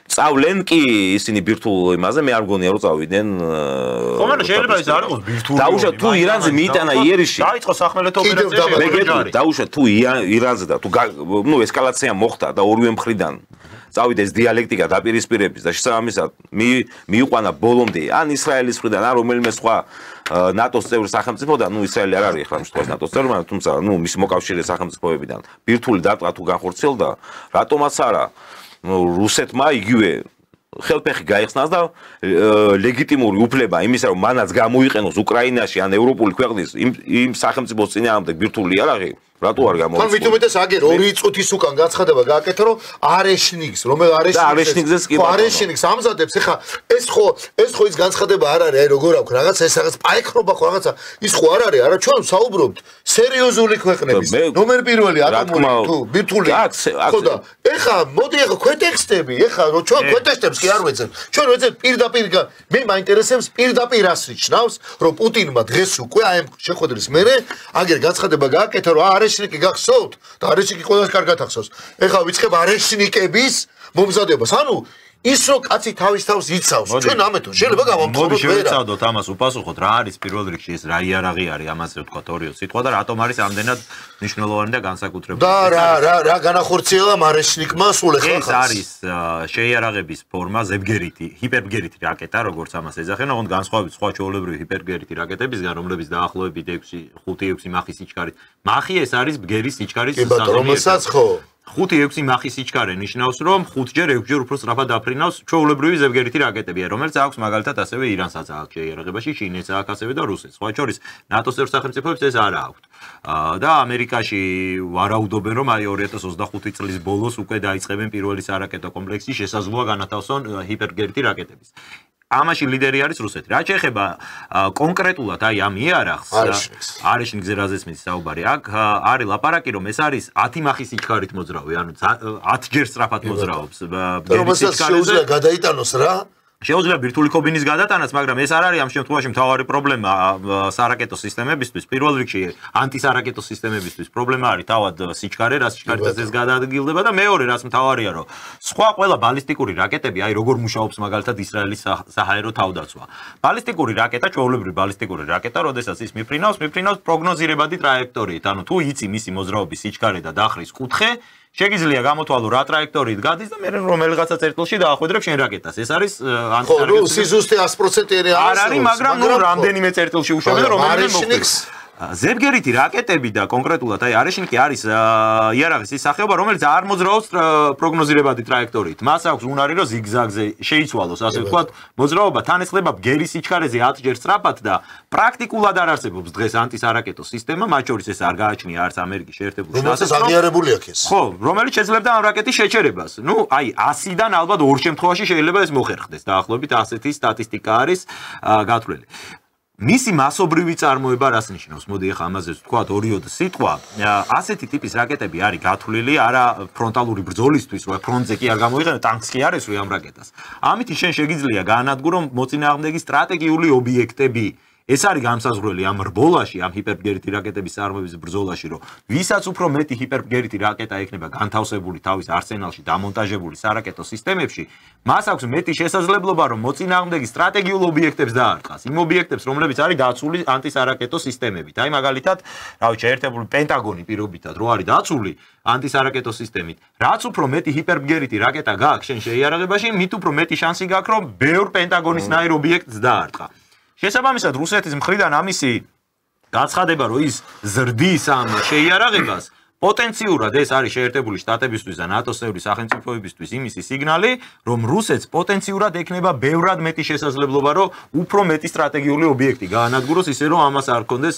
Speaker 3: წავლენ კი ისინი ბირთვულ იმაზე მე არ მგონია რომ წავიდნენ
Speaker 2: ხო მაგრამ შეიძლება ის არ იყოს ბირთვული
Speaker 3: დაუშვათ თუ ირანზე მიიტანა იერში
Speaker 2: დაიწყო სახმელეთო ოპერაცია
Speaker 3: დაუშვათ თუ ირანზე და თუ ესკალაცია მოხდა და ორივე მხრიდან წავიდეს დიალექტიკა დაპირისპირების და შესაბამისად მიიყვანა ბოლომდე ან ისრაელის მხრიდან ან რომელიმე სხვა ნატოს წევრი სახელმწიფოდან, ისრაელი არ არის ახლა შემთხვევაში ნატოს წევრი, მაგრამ თუმცა მის მოკავშირე სახელმწიფოებიდან ბირთვული დარტყა თუ განხორციელდა, რატომაც არა რუსეთმა იგივე ხელფეხი გაიხსნას და ლეგიტიმური უფლება იმისა რომ მანაც გამოიყენოს უკრაინაში ან ევროპული ქვეყნის იმ სახელმწიფოს წინააღმდეგ ბირთვული იარაღი რატო არ
Speaker 1: თან
Speaker 3: გამოიწვია?
Speaker 1: მithumetes აგერ 2 წუთის უკან გაცხადება გააკეთა რომ არეშნიგს რომელ
Speaker 3: არეშნიგზეს კი ბატონო.
Speaker 1: არეშნიგს ამზადებს ეხა ეს ხო ის განცხადება არ არის აი როგორ აქვს რაღაცა ეს რაღაც პაიქრობა ხო რაღაცა ის ხო არ არის არა ჩვენ საუბრობთ სერიოზული ქვეყნების ნომერ პირველი ატომური თუ ბირთვული ხო და ეხა მოდი ეხა ქვეტექსტები ეხა რომ ჩვენ ქვეტექსტებს კი არ ვეძებთ ჩვენ ვეძებთ პირდაპირ მე მაინტერესებს პირდაპირ ას ნიშნავს რომ პუტინმა დღეს უკვე აი ამ შეხვედრის მერე აგერ განცხადება გააკეთა რომ არეშნიკი გახსოვთ და არეშნიკი ყველას კარგად ახსოვს ეხა ვიწყებ არეშნიკების მომზადებას ანუ ის რო კაცი თავის თავს იცავს ჩვენ ამეთო შეიძლება გამომხდაროთ
Speaker 2: მოდი შევეცადოთ ამას უპასუხოთ რა არის პირველ რიგში ეს რა იარაღი არის ამაზე ვთქვა ორი სიტყვა და რატომ არის ამდენად მნიშვნელოვანი და განსაკუთრებული
Speaker 1: და რა განახორციელა მარეშნიკმა სულ ეხლა
Speaker 2: ეს არის შეიარაღების ფორმა ზებგერითი ჰიპერბგერითი რაკეტა როგორც ამას ეძახენ ოღონდ განსხვავებით სხვა ჩვეულებრივი ჰიპერბგერითი რაკეტებისგან რომლებიც დაახლოებით 5-6 მახის სიჩქარით მახი ეს არის ბგერის სიჩქარის
Speaker 1: რომელსაც ხო
Speaker 2: 5-6 მახის სიჩქარე ნიშნავს რომ 5-ჯერ 6-ჯერ უფრო სწრაფად აფრინავს ჩვეულებრივი ზებგერითი რაკეტებია რომელიც აქვს მაგალითად ასევე ირანსაც აქვს შეიარაღებაში ჩინეთს აქვს ასევე და რუსეთს სხვა შორის ნატოს ერთ სახელმწიფოებს ეს არ აქვს და ამერიკაში ვარაუდობენ რომ აი 2025 წლის ბოლოს უკვე დაიწყებენ პირველი სარაკეტო კომპლექსი შესაძლოა განათავსონ ჰიპერბგერითი რაკეტების ამაში ლიდერი არის რუსეთი. რაც შეეხება კონკრეტულად აი ამ იარაღს, არეშნიგზე რაზეც მის საუბარი აქ არის ლაპარაკი რომ ეს არის 10 მახის სიჩქარით მოძრავი, ანუ 10 ჯერ სწრაფად მოძრაობს.
Speaker 1: რომელსაც შეუძლია გადაიტანოს რა?
Speaker 2: შეუძლია ბირთვული კობინის გადატანაც, მაგრამ ეს არ არის ამ შემთხვევაში მთავარი პრობლემა სარაკეტო სისტემებისთვის. პირველ რიგში ანტისარაკეტო სისტემებისთვის პრობლემა არის თავად სიჩქარე, რა სიჩქარითაც ეს გადაადგილდება და მეორე რაც მთავარია რომ სხვა ყველა ბალისტიკური რაკეტები, აი როგორ მუშაობს მაგალითად ისრაელის საჰაერო თავდაცვა. ბალისტიკური რაკეტა, ჩვეულებრივი ბალისტიკური რაკეტა, როდესაც ის მიფრინავს პროგნოზირებადი ტრაექტორიით. ანუ თუ იცი მისი მოძრაობის სიჩქარე და დაახრის კუთხე შეგიძლია გამოთვალო რა ტრაექტორიით გადის და მე რომელიღაცა წერტილში დაახვედრებ შენ რაკეტას. ეს არის
Speaker 1: ანტისარაკეტო. ხო, სიზუსტე 100%-იანი
Speaker 2: არ არის, მაგრამ ნუ რამდენიმე წერტილში უშვებენ და რომელიმე მოხდეს. ზებგერითი რაკეტები და კონკრეტულად აი არეშნიკი არის იარაღის ის სახეობა რომელიც არ მოძრაობს პროგნოზირებადი ტრაექტორიით. მას აქვს უნარი რომ ზიგზაგზე შეიცვალოს ასე ვთქვათ მოძრაობა თან ესხება ბგერის სიჩქარეზე 10 ჯერ სწრაფად და პრაქტიკულად არ არსებობს დღეს ანტისარაკეტო სისტემა მათ შორის ეს არ გააჩნია არც ამერიკის შეერთებული
Speaker 1: შტატებს აღიარებული აქვს ეს
Speaker 2: ხო რომელიც შეძლებდა ამ რაკეტის შეჩერებას ნუ აი 100-დან ალბათ ორ შემთხვევაში შეიძლება ეს მოხერხდეს დაახლოებით ასეთი სტატისტიკა არის გათვლილი მისი მასობრივი წარმოება რას ნიშნავს? მოდი ახლა ამაზე ვთქვათ ორიოდ სიტყვა. ასეთი ტიპის რაკეტები არის გათვლილი არა ფრონტალური ბრძოლისთვის, რომ ფრონტზე კი არ გამოიყენო, ტანკს კი არ ესვრი ამ რაკეტას. ამით შენ შეგიძლია გაანადგურო რომ მოწინააღმდეგის სტრატეგიული ობიექტები ეს არის განსაზღვრელი ამ რბოლაში, ამ ჰიპერბგერითი რაკეტების წარმოების ბრძოლაში, რომ ვისაც უფრო მეტი ჰიპერბგერითი რაკეტა ექნება განთავსებული თავის არსენალში დამონტაჟებული სარაკეტო სისტემებში, მას აქვს მეტი შესაძლებლობა, რომ მოწინააღმდეგის სტრატეგიულ ობიექტებს დაარტყას. იმ ობიექტებს, რომლებიც არის დაცული ანტისარაკეტო სისტემებით. აი მაგალითად, რა ვიცი, შეერთებული პენტაგონი პირობითად რო არის დაცული ანტისარაკეტო სისტემით. რაც უფრო მეტი ჰიპერბგერითი რაკეტა გააქვს შენ შეიარაღებაში, მით უფრო მეტი შანსი გაქვს, რომ ბევრ პენტაგონისნაირ ობიექტს დაარტყა. შესაბამისად რუსეთის მხრიდან ამისი გაცხადება რომ ის ზრდის ამ შეიარაღებას პოტენციურად ეს არის შეერთებული შტატებისთვის და ნატოს წევრი სახელმწიფოებისთვის იმისი სიგნალი რომ რუსეთს პოტენციურად ექნება ბევრად მეტი შესაძლებლობა რომ უფრო მეტი სტრატეგიული ობიექტი გაანადგუროს ისე რომ ამას არ კონდეს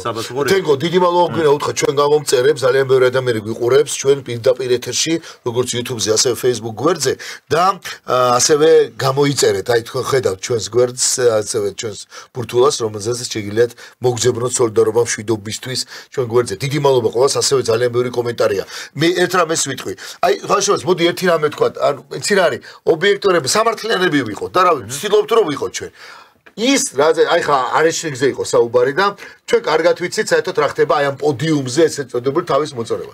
Speaker 1: საბაზრო თენგო დიდი მადლობა უთხრა ჩვენ გამომწერებს ძალიან ბევრი ადამიანი გვიყურებს ჩვენ პირდაპირ ეთერში როგორც YouTube-ზე ასევე Facebook გვერდზე და ასევე გამოიწერეთ აი თქვენ ხედავთ ჩვენს გვერდს ასევე ჩვენს ბურთულას რომელზეც შეგიძლიათ მოგძებნოთ სოლიდარობა მშვიდობისთვის ჩვენ გვერდზე დიდი მადლობა ყველას ასევე ძალიან ბევრი კომენტარია. მე ერთ რამეს ვიტყვი. აი, ხაშოვს, მოდი ერთი რამე თქვა, ანუ იცი რა არის, ობიექტორები სამართლიანები ვიყოთ და რა ვიცი, ვცდილობთ რომ ვიყოთ ჩვენ. ის რაზე, აი ხა არეშნიგზე იყო საუბარი და ჩვენ კარგად ვიცით საერთოდ რა ხდება აი ამ პოდიუმზე ესე წოდებული თავის მოწონება.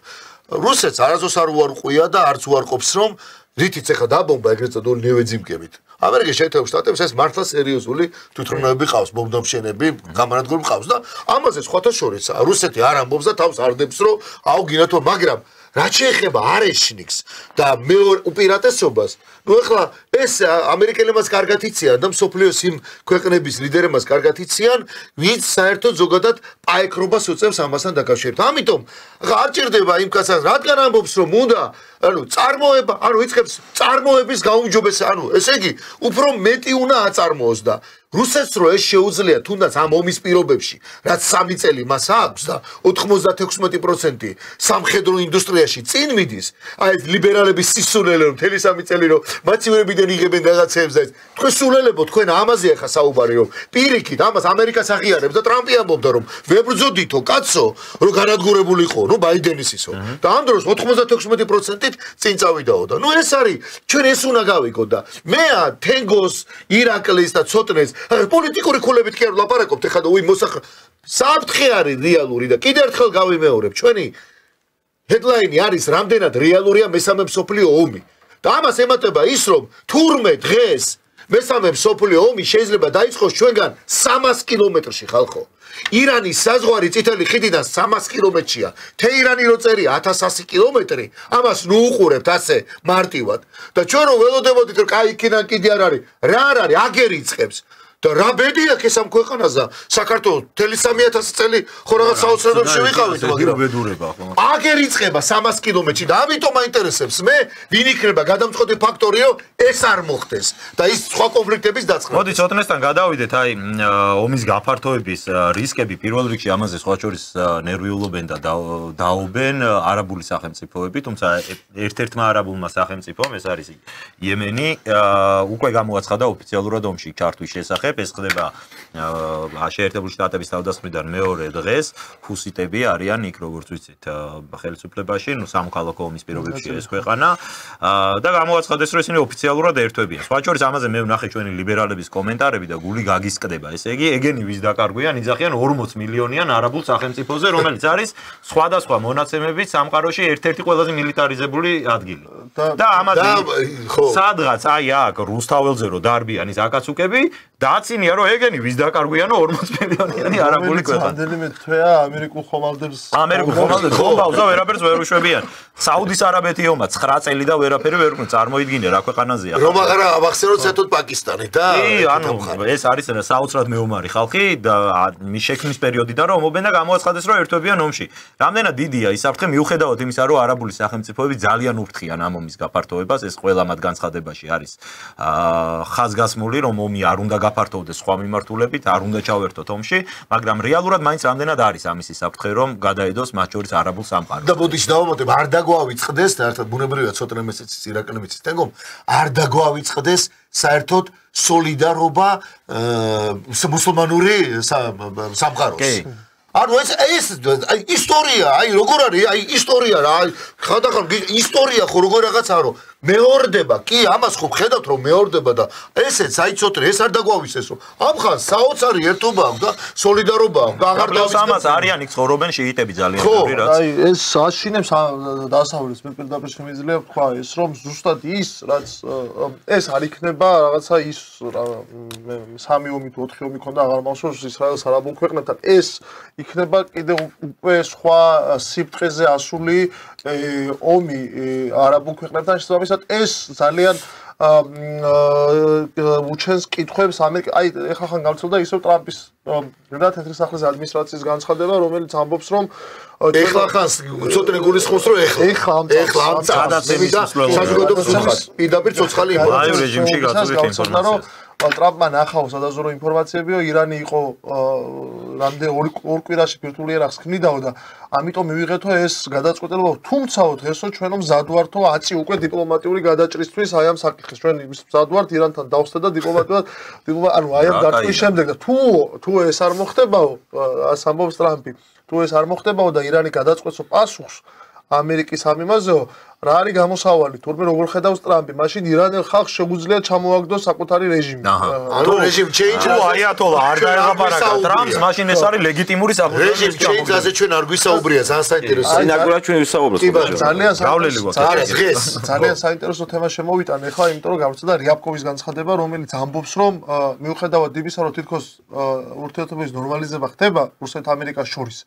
Speaker 1: რუსეთს არასდროს არ უარყვია და არც უარყოფს რომ რითიც ახლა დაბომბა ეგრეთ წოდებული ნევეძიმკებით. ამერიკის შეერთებულ შტატებში ეს მართლა სერიოზული თვითმფრინავები ყავს, ბომბდამშენები, გამანადგურები ყავს და ამაზე სხვათა შორის რუსეთი არ ამბობს და თავს არდებს რომ აუ გინათო, მაგრამ რაც შეეხება არეშნიგს და მეორე უპირატესობას, ნუ ახლა ეს ამერიკელებმა კარგად იციან და მსოფლიოს იმ ქვეყნების ლიდერებმა კარგად იციან, ვინც საერთოდ ზოგადად პაექრობას უწევს ამასთან დაკავშირებით. ამიტომ არ ჭირდება იმ კაცს, რადგან ამბობს რომ უნდა წარმოება, იწყებს წარმოების გაუმჯობესება, ესე იგი, უფრო მეტი უნდა აწარმოოს და რუსეთს რო ეს შეუძლია თუნდაც ამ ომის პირობებში, რაც 3 წელი მას აქვს და 96% სამხედრო ინდუსტრიაში წინ მიდის, აი ეს ლიბერალების სისულელე რომ მთელი 3 წელი რომ მაცივერებიდან იღებენ რაღაცებს და თქვენ სულელებო თქვენ ამაზე ახლა საუბარი რომ პირიქით ამას ამერიკას აღიარებს და ტრამპი ამბობდა რომ ვებრძოდითო კაცო რომ განადგურებულიყო, ბაიდენის ისო და ამ დროს 96%-ით წინ წავიდაო და ეს არის ჩვენ ეს უნდა გავიგოთ და მე თენგოს ირაკლის და ცოტნეს პოლიტიკური ქულებით კი არ ვლაპარაკობთ ეხლა და საფრთხე არის რეალური და კიდევ ერთხელ გავიმეორებ ჩვენი ჰედლაინი არის რამდენად რეალურია მესამე მსოფლიო ომი და ამას ემატება ის რომ თურმე დღეს მესამე მსოფლიო ომი შეიძლება დაიწყოს ჩვენგან 300 კილომეტრში ხალხო ირანის საზღვარი წითელი ხიდიდან 300 კილომეტრია თეირანი რო წერია 1100 კილომეტრი ამას ნუ უყურებთ ასე მარტივად და ჩვენ რო ველოდებოდით რომ კაი იქიდან კიდე არ არის რა არ არის აგერი იწყებს და რა ბედი აქვს ეს ამ ქვეყანაზე საქართველოს 3000 წელი ხო რაღაც საოცრებებში ვიყავით მაგრამ აგერი იწყება 300 კილომეტრში და ამიტომ მაინტერესებს მე ვინ იქნება გადამწყვეტი ფაქტორი რომ ეს არ მოხდეს და ის სხვა კონფლიქტების დაწყება.
Speaker 2: მოდი ცოტნესთან გადავიდეთ აი ომის გაფართოების რისკები პირველ რიგში ამაზე სხვა შორის ნერვიულობენ და დაობენ არაბული სახელმწიფოები თუმცა ერთ-ერთმა არაბულმა სახელმწიფომ ეს არის იემენი უკვე გამოაცხადა ოფიციალურად ომში ჩართვის შესახებ ეს ხდება შეერთებული შტატების თავდასხმიდან მეორე დღეს ჰუსიტები არიან იქ როგორც ვიცით ხელისუფლებაში სამოქალაქო ომის პირობებში ეს ქვეყანა და გამოაცხადეს რომ ისინი ოფიციალურად ერთვებიან სხვა შორის ამაზე მე ვნახე ჩვენი ლიბერალების კომენტარები და გული გაგისკდება ესე იგი ეგენი ვის დაკარგვიან იძახიან 40 მილიონიან არაბულ სახელმწიფოზე რომელიც არის სხვადასხვა მონაცემებით სამყაროში ერთ-ერთი ყველაზე მილიტარიზებული ადგილი და ამაზე სადღაც აი აქ რუსთაველზე რო დარბიან ის აკაცუკები დაცინია რომ ეგენი ვის დაკარგვიანო 40 მილიონიანი არაბული ქვეყანა.
Speaker 4: რამდენიმე თვეა ამერიკულ ხომალდებს
Speaker 2: ხომალდებს ვერაფერს ვერ უშვებიან. საუდის არაბეთი ომა 9 წელი და ვერაფერი ვერ წარმოიდგინე რა ქვეყანაზეა.
Speaker 1: რომ აღარა ავახსენოთ საერთოდ პაკისტანი და
Speaker 2: ეს არის საოცრად მეომარი ხალხი და მის შექმნის პერიოდიდან რომ ომობენ და გამოაცხადეს რომ ერთვებიან ომში. რამდენად დიდია ის საფრთხე მიუხედავად იმისა რომ არაბული სახელმწიფოები ძალიან ურთქიან ამ ომის გაფართოებას ეს ყველა მათ განცხადებაში არის ხაზგასმული რომ ომი არ უნდა გაფართოვდეს სხვა მიმართულებით, არ უნდა ჩავერთოთ ომში, მაგრამ რეალურად მაინც რამდენად არის ამისი საფრთხე, რომ გადაედოს მათ შორის არაბულ სამყაროს.
Speaker 1: და ბოდიში დავამატებ, არ დაგვავიწყდეს და ერთად ბუნებრივია ცოტნე მეცეც ირაკელიც თენგომ, არ დაგვავიწყდეს საერთოდ სოლიდარობა მუსულმანური სამყაროს. ეს ისტორია, როგორ არის, ისტორია რა, ხანდახან ისტორია ხო როგორ რაღაცა რომ მეორდება, კი, ამას ხო ხედავთ რომ მეორდება და ესეც ცოტნე ეს არ დაგვავიწყდეს რომ ამ ხანს საოცარი ერთობა აქვს და სოლიდარობა აქვს და აღარ
Speaker 2: დავიწყდეს. ამას არიან იქ ცხოვრობენ შიიტები ძალიან ბევრი რაც.
Speaker 4: ეს აშინებს დასავლეთს მე პირდაპირ შემიძლია ვთქვა ეს რომ ზუსტად ის რაც ეს არ იქნება რაღაცა ის სამი ომი თუ 4 ომი ქონდა აღარ მახსოვს ისრაელს არაბულ ქვეყნებთან ეს იქნება კიდე უკვე სხვა სიფრთხეზე ასული ომი არაბულ ქვეყნებთან შესაბამისად ეს ძალიან უჩენს კითხვებს აი ეხლა ხან გავცელდა ისევ ტრამპის და თეთრი სახლის ადმინისტრაციის განცხადება რომელიც ამბობს რომ
Speaker 1: ეხლა ხან ცოტნე გულისხმობს რომ ეხლა ამ წადაცემის და საზოგადოების პირდაპირ ცოცხალი
Speaker 2: აი რეჟიმში გაწევით ინფორმაცია
Speaker 4: ტრამპმა ნახაო სადაზორო ინფორმაციებიო ირანი იყო რამდენი ორ კვირაში ბირთვული ერახს ქმნიდაო და ამიტომ მივიღეთო ეს გადაწყვეტილება თუმცაო ესო ჩვენო მზად ვართო 10 უკვე დიპლომატიური გადაჭრისთვის აი ამ საკითხის ჩვენ მზად ვართ ირანთან დავხსნე და დიპლომატიურად ანუ აი ამ დარტყმის შემდეგ და თუ ეს არ მოხდებაო ას ამბობს ტრამპი თუ ეს არ მოხდებაო და ირანი გადაწყვეტსო პასუხს ამერიკის ამ იმაზეო რა არის გამოსავალი თურმე როგორ ხედავს ტრამპი მაშინ ირანელ ხალხს შეგვიძლია ჩამოაგდოს საკუთარი რეჟიმი
Speaker 1: ანუ რეჟიმ ჩეინჯ
Speaker 2: აიათოლა არ დაეღაპარაკა ტრამპს მაშინ ეს არის ლეგიტიმური საფუძველი
Speaker 1: რეჟიმ ჩეინჯაზე ჩვენ არ გვისაუბრია ძალიან საინტერესო
Speaker 3: ინაგურად ჩვენ ვისაუბროთ
Speaker 4: ძალიან საინტერესო თემა შემოვიტანე ხა იმიტომ რომ გავწდა რიაბკოვის განცხადება რომელიც ამბობს რომ მიუხედავად იმისა რომ თითქოს ურთიერთობების ნორმალიზება ხდება რუსეთ-ამერიკას შორის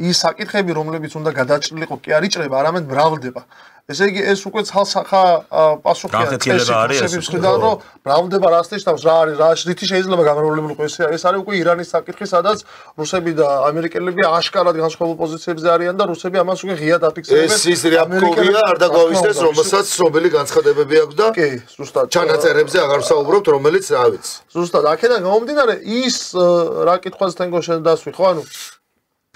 Speaker 4: ის საკითხები რომლებიც უნდა გადაჭრილიყო კი არ იჭრება არამედ მრავლდება ესე იგი ეს უკვე ცალსახა პასუხია
Speaker 2: განხეთქილება არის ეს
Speaker 4: რუსებისგან, რომ ბრალდება რას ნიშნავს, რა არის, რა რითი შეიძლება გამრავლებული იყოს. ეს არის უკვე ირანის საკითხი, სადაც რუსები და ამერიკელები აშკარად განსხვავებულ პოზიციებზე არიან და რუსები ამას უკვე ღიად აფიქსირებენ.
Speaker 1: ეს ის რიაბკოვია არ დაგვავისდეს, რომელსაც ცნობილი განცხადებები აქვს და
Speaker 4: კი, ზუსტად.
Speaker 1: ჩანაწერებზე აღარ ვსაუბრობთ, რომელიც რა ვიცი.
Speaker 4: ზუსტად, აქედან გამომდინარე, ის რა კითხვას თენგო შენ დასვი, ხო, ანუ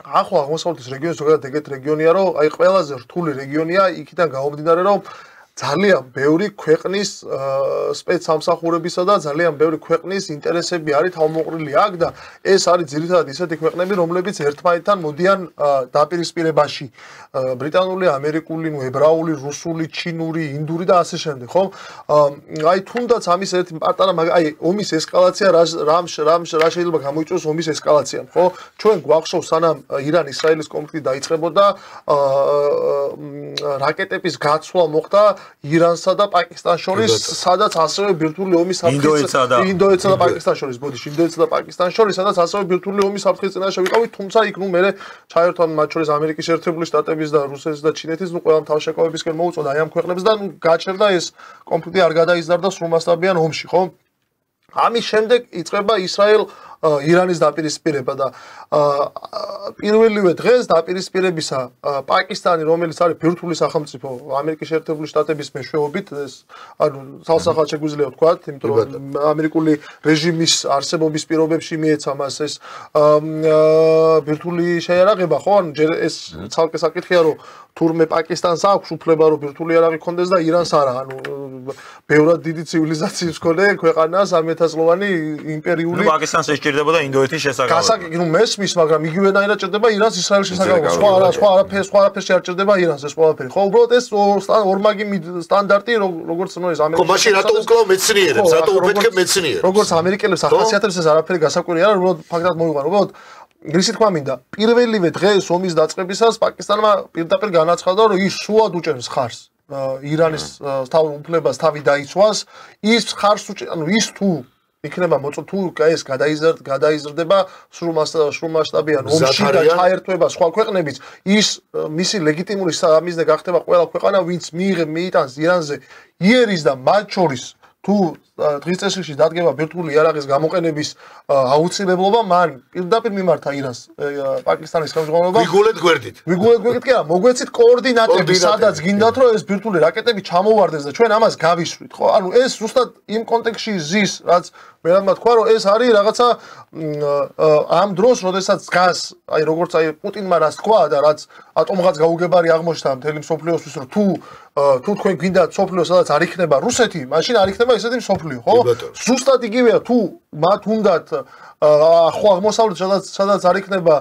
Speaker 4: ახლა აღმოსავლეთის რეგიონი ზოგადად ეგეთ რეგიონია, რომ აი ყველაზე რთული რეგიონია, იქიდან გამომდინარე, რომ ძალიან ბევრი ქვეყნის სპეცსამსახურებისა და ძალიან ბევრი ქვეყნის ინტერესები არის თავმოყრილი აქ და ეს არის ძირითადად ისეთი ქვეყნები, რომლებიც ერთმანეთთან მოდიან დაპირისპირებაში. ბრიტანული, ამერიკული, ებრაული, რუსული, ჩინური, ინდური და ასე შემდეგ, ხო? აი თუნდაც ამის ერთი პარტარა, აი ომის ესკალაცია რა შეიძლება გამოიწვიოს ომის ესკალაციამ, ხო? ჩვენ გვახსოვს სანამ ირან-ისრაელის კონფლიქტი დაიწყებოდა, რაკეტების გაცვლა მოხდა ირანსა და პაკისტანს შორის, სადაც ასევე ბირთვული ომის საფრთხე ინდოეთსა და პაკისტანს შორის, ბოდიში, ინდოეთსა და პაკისტანს შორის, სადაც ასევე ბირთვული ომის საფრთხის წინაშე ვიყავით, თუმცა იქ ნუ მერე ჩაერთვან მათ შორის ამერიკის ერთებული შტატების და რუსეთის და ჩინეთის ნუ ყველა თავშეკავებისკენ მოუწოდა აი ამ ქვეყნებს და ნუ გაჩერდა ეს კონფლიქტი არ გადაიზარდა სრულმასშტაბიან ომში, ხო? ამის შემდეგ იწყება ისრაელ-ირანის დაპირისპირება და პირველივე დღეს დაპირისპირებისა პაკისტანი, რომელიც არის ბირთვული სახელმწიფო ამერიკის შეერთებული შტატების მეშვეობით, ეს ანუ ცალსახად შეგვიძლია ვთქვათ, იმიტომ რომ ამერიკული რეჟიმის არსებობის პირობებში მიეცა მას ეს ბირთვული შეიარაღება, ხო? ანუ ჯერ ეს ცალკე საკითხია, რომ თურმე პაკისტანს აქვს უფლება, რომ ბირთვული იარაღი ქონდეს და ირანს არა, ანუ ბევრად დიდი ცივილიზაციის მქონე ქვეყანა, 300 წლოვანი იმპერიული.
Speaker 2: ნუ პაკისტანს ესჭირდებოდა ინდოეთის შესაძლებლობა.
Speaker 4: ნუ მესმის, მაგრამ იგივენაირად ჭირდება ირანს ისრაელის შესაძლებლობა. სხვა არაფერში არ ჭირდება ირანს ეს ყველაფერი. ხო, უბრალოდ ეს ორმაგი სტანდარტი, როგორც ნუ ეს ამერიკის.
Speaker 1: ხო, მაშინ რატო უკლავ მეცნიერებს, რატო უფეთქებ მეცნიერებს?
Speaker 4: როგორც ამერიკელებს ახასიათებს ეს არაფერი გასაკვირი არა, უბრალოდ ფაქტად მოიყვანა. უბრალოდ ისე თქვა მინდა, პირველივე დღეს ომის დაწყებისას პაკისტანმა პირდაპირ განაცხადა, რომ ის სულად უჭერს ხარს ირანის უფლებას თავი დაიცვას, ის ხარს ანუ ის თუ იქნება თუ ეს გადაიზრდება სრულმასშტაბიან ომში და ჩაერთვება სხვა ქვეყნების, ის მისი ლეგიტიმური სამიზნე გახდება ყველა ქვეყანა, ვინც მიიტანს ირანზე იერის და მათ შორის თუ დღის წესრიგში დადგება ბირთვული იარაღის გამოყენების აუცილებლობა, მან პირდაპირ მიმართა ირანს პაკისტანის ხელმძღვანელობა.
Speaker 1: ვიგულეთ გვერდით.
Speaker 4: ვიგულეთ გვერდით კი არა, მოგვეცით კოორდინატები, სადაც გინდათ რომ ეს ბირთვული რაკეტები ჩამოვარდეს და ჩვენ ამას გავისვრით, ხო? ანუ ეს ზუსტად იმ კონტექსტში ზის, რაც მე რამე თქვა, რომ ეს არის რაღაცა ამ დროს, როდესაც დგას, აი როგორც აი პუტინმა რას თქვა და რაც ატომღაც გაუგებარი აღმოჩნდა მთელი მსოფლიოსთვის, რომ თუ თქვენ გინდათ მსოფლიო, სადაც არ იქნება რუსეთი, მაშინ არ იქნება ესეთი მსოფლიო, ხო? ზუსტად იგივეა, თუ მათ უნდათ ახლა აღმოსავლეთ, სადაც არ იქნება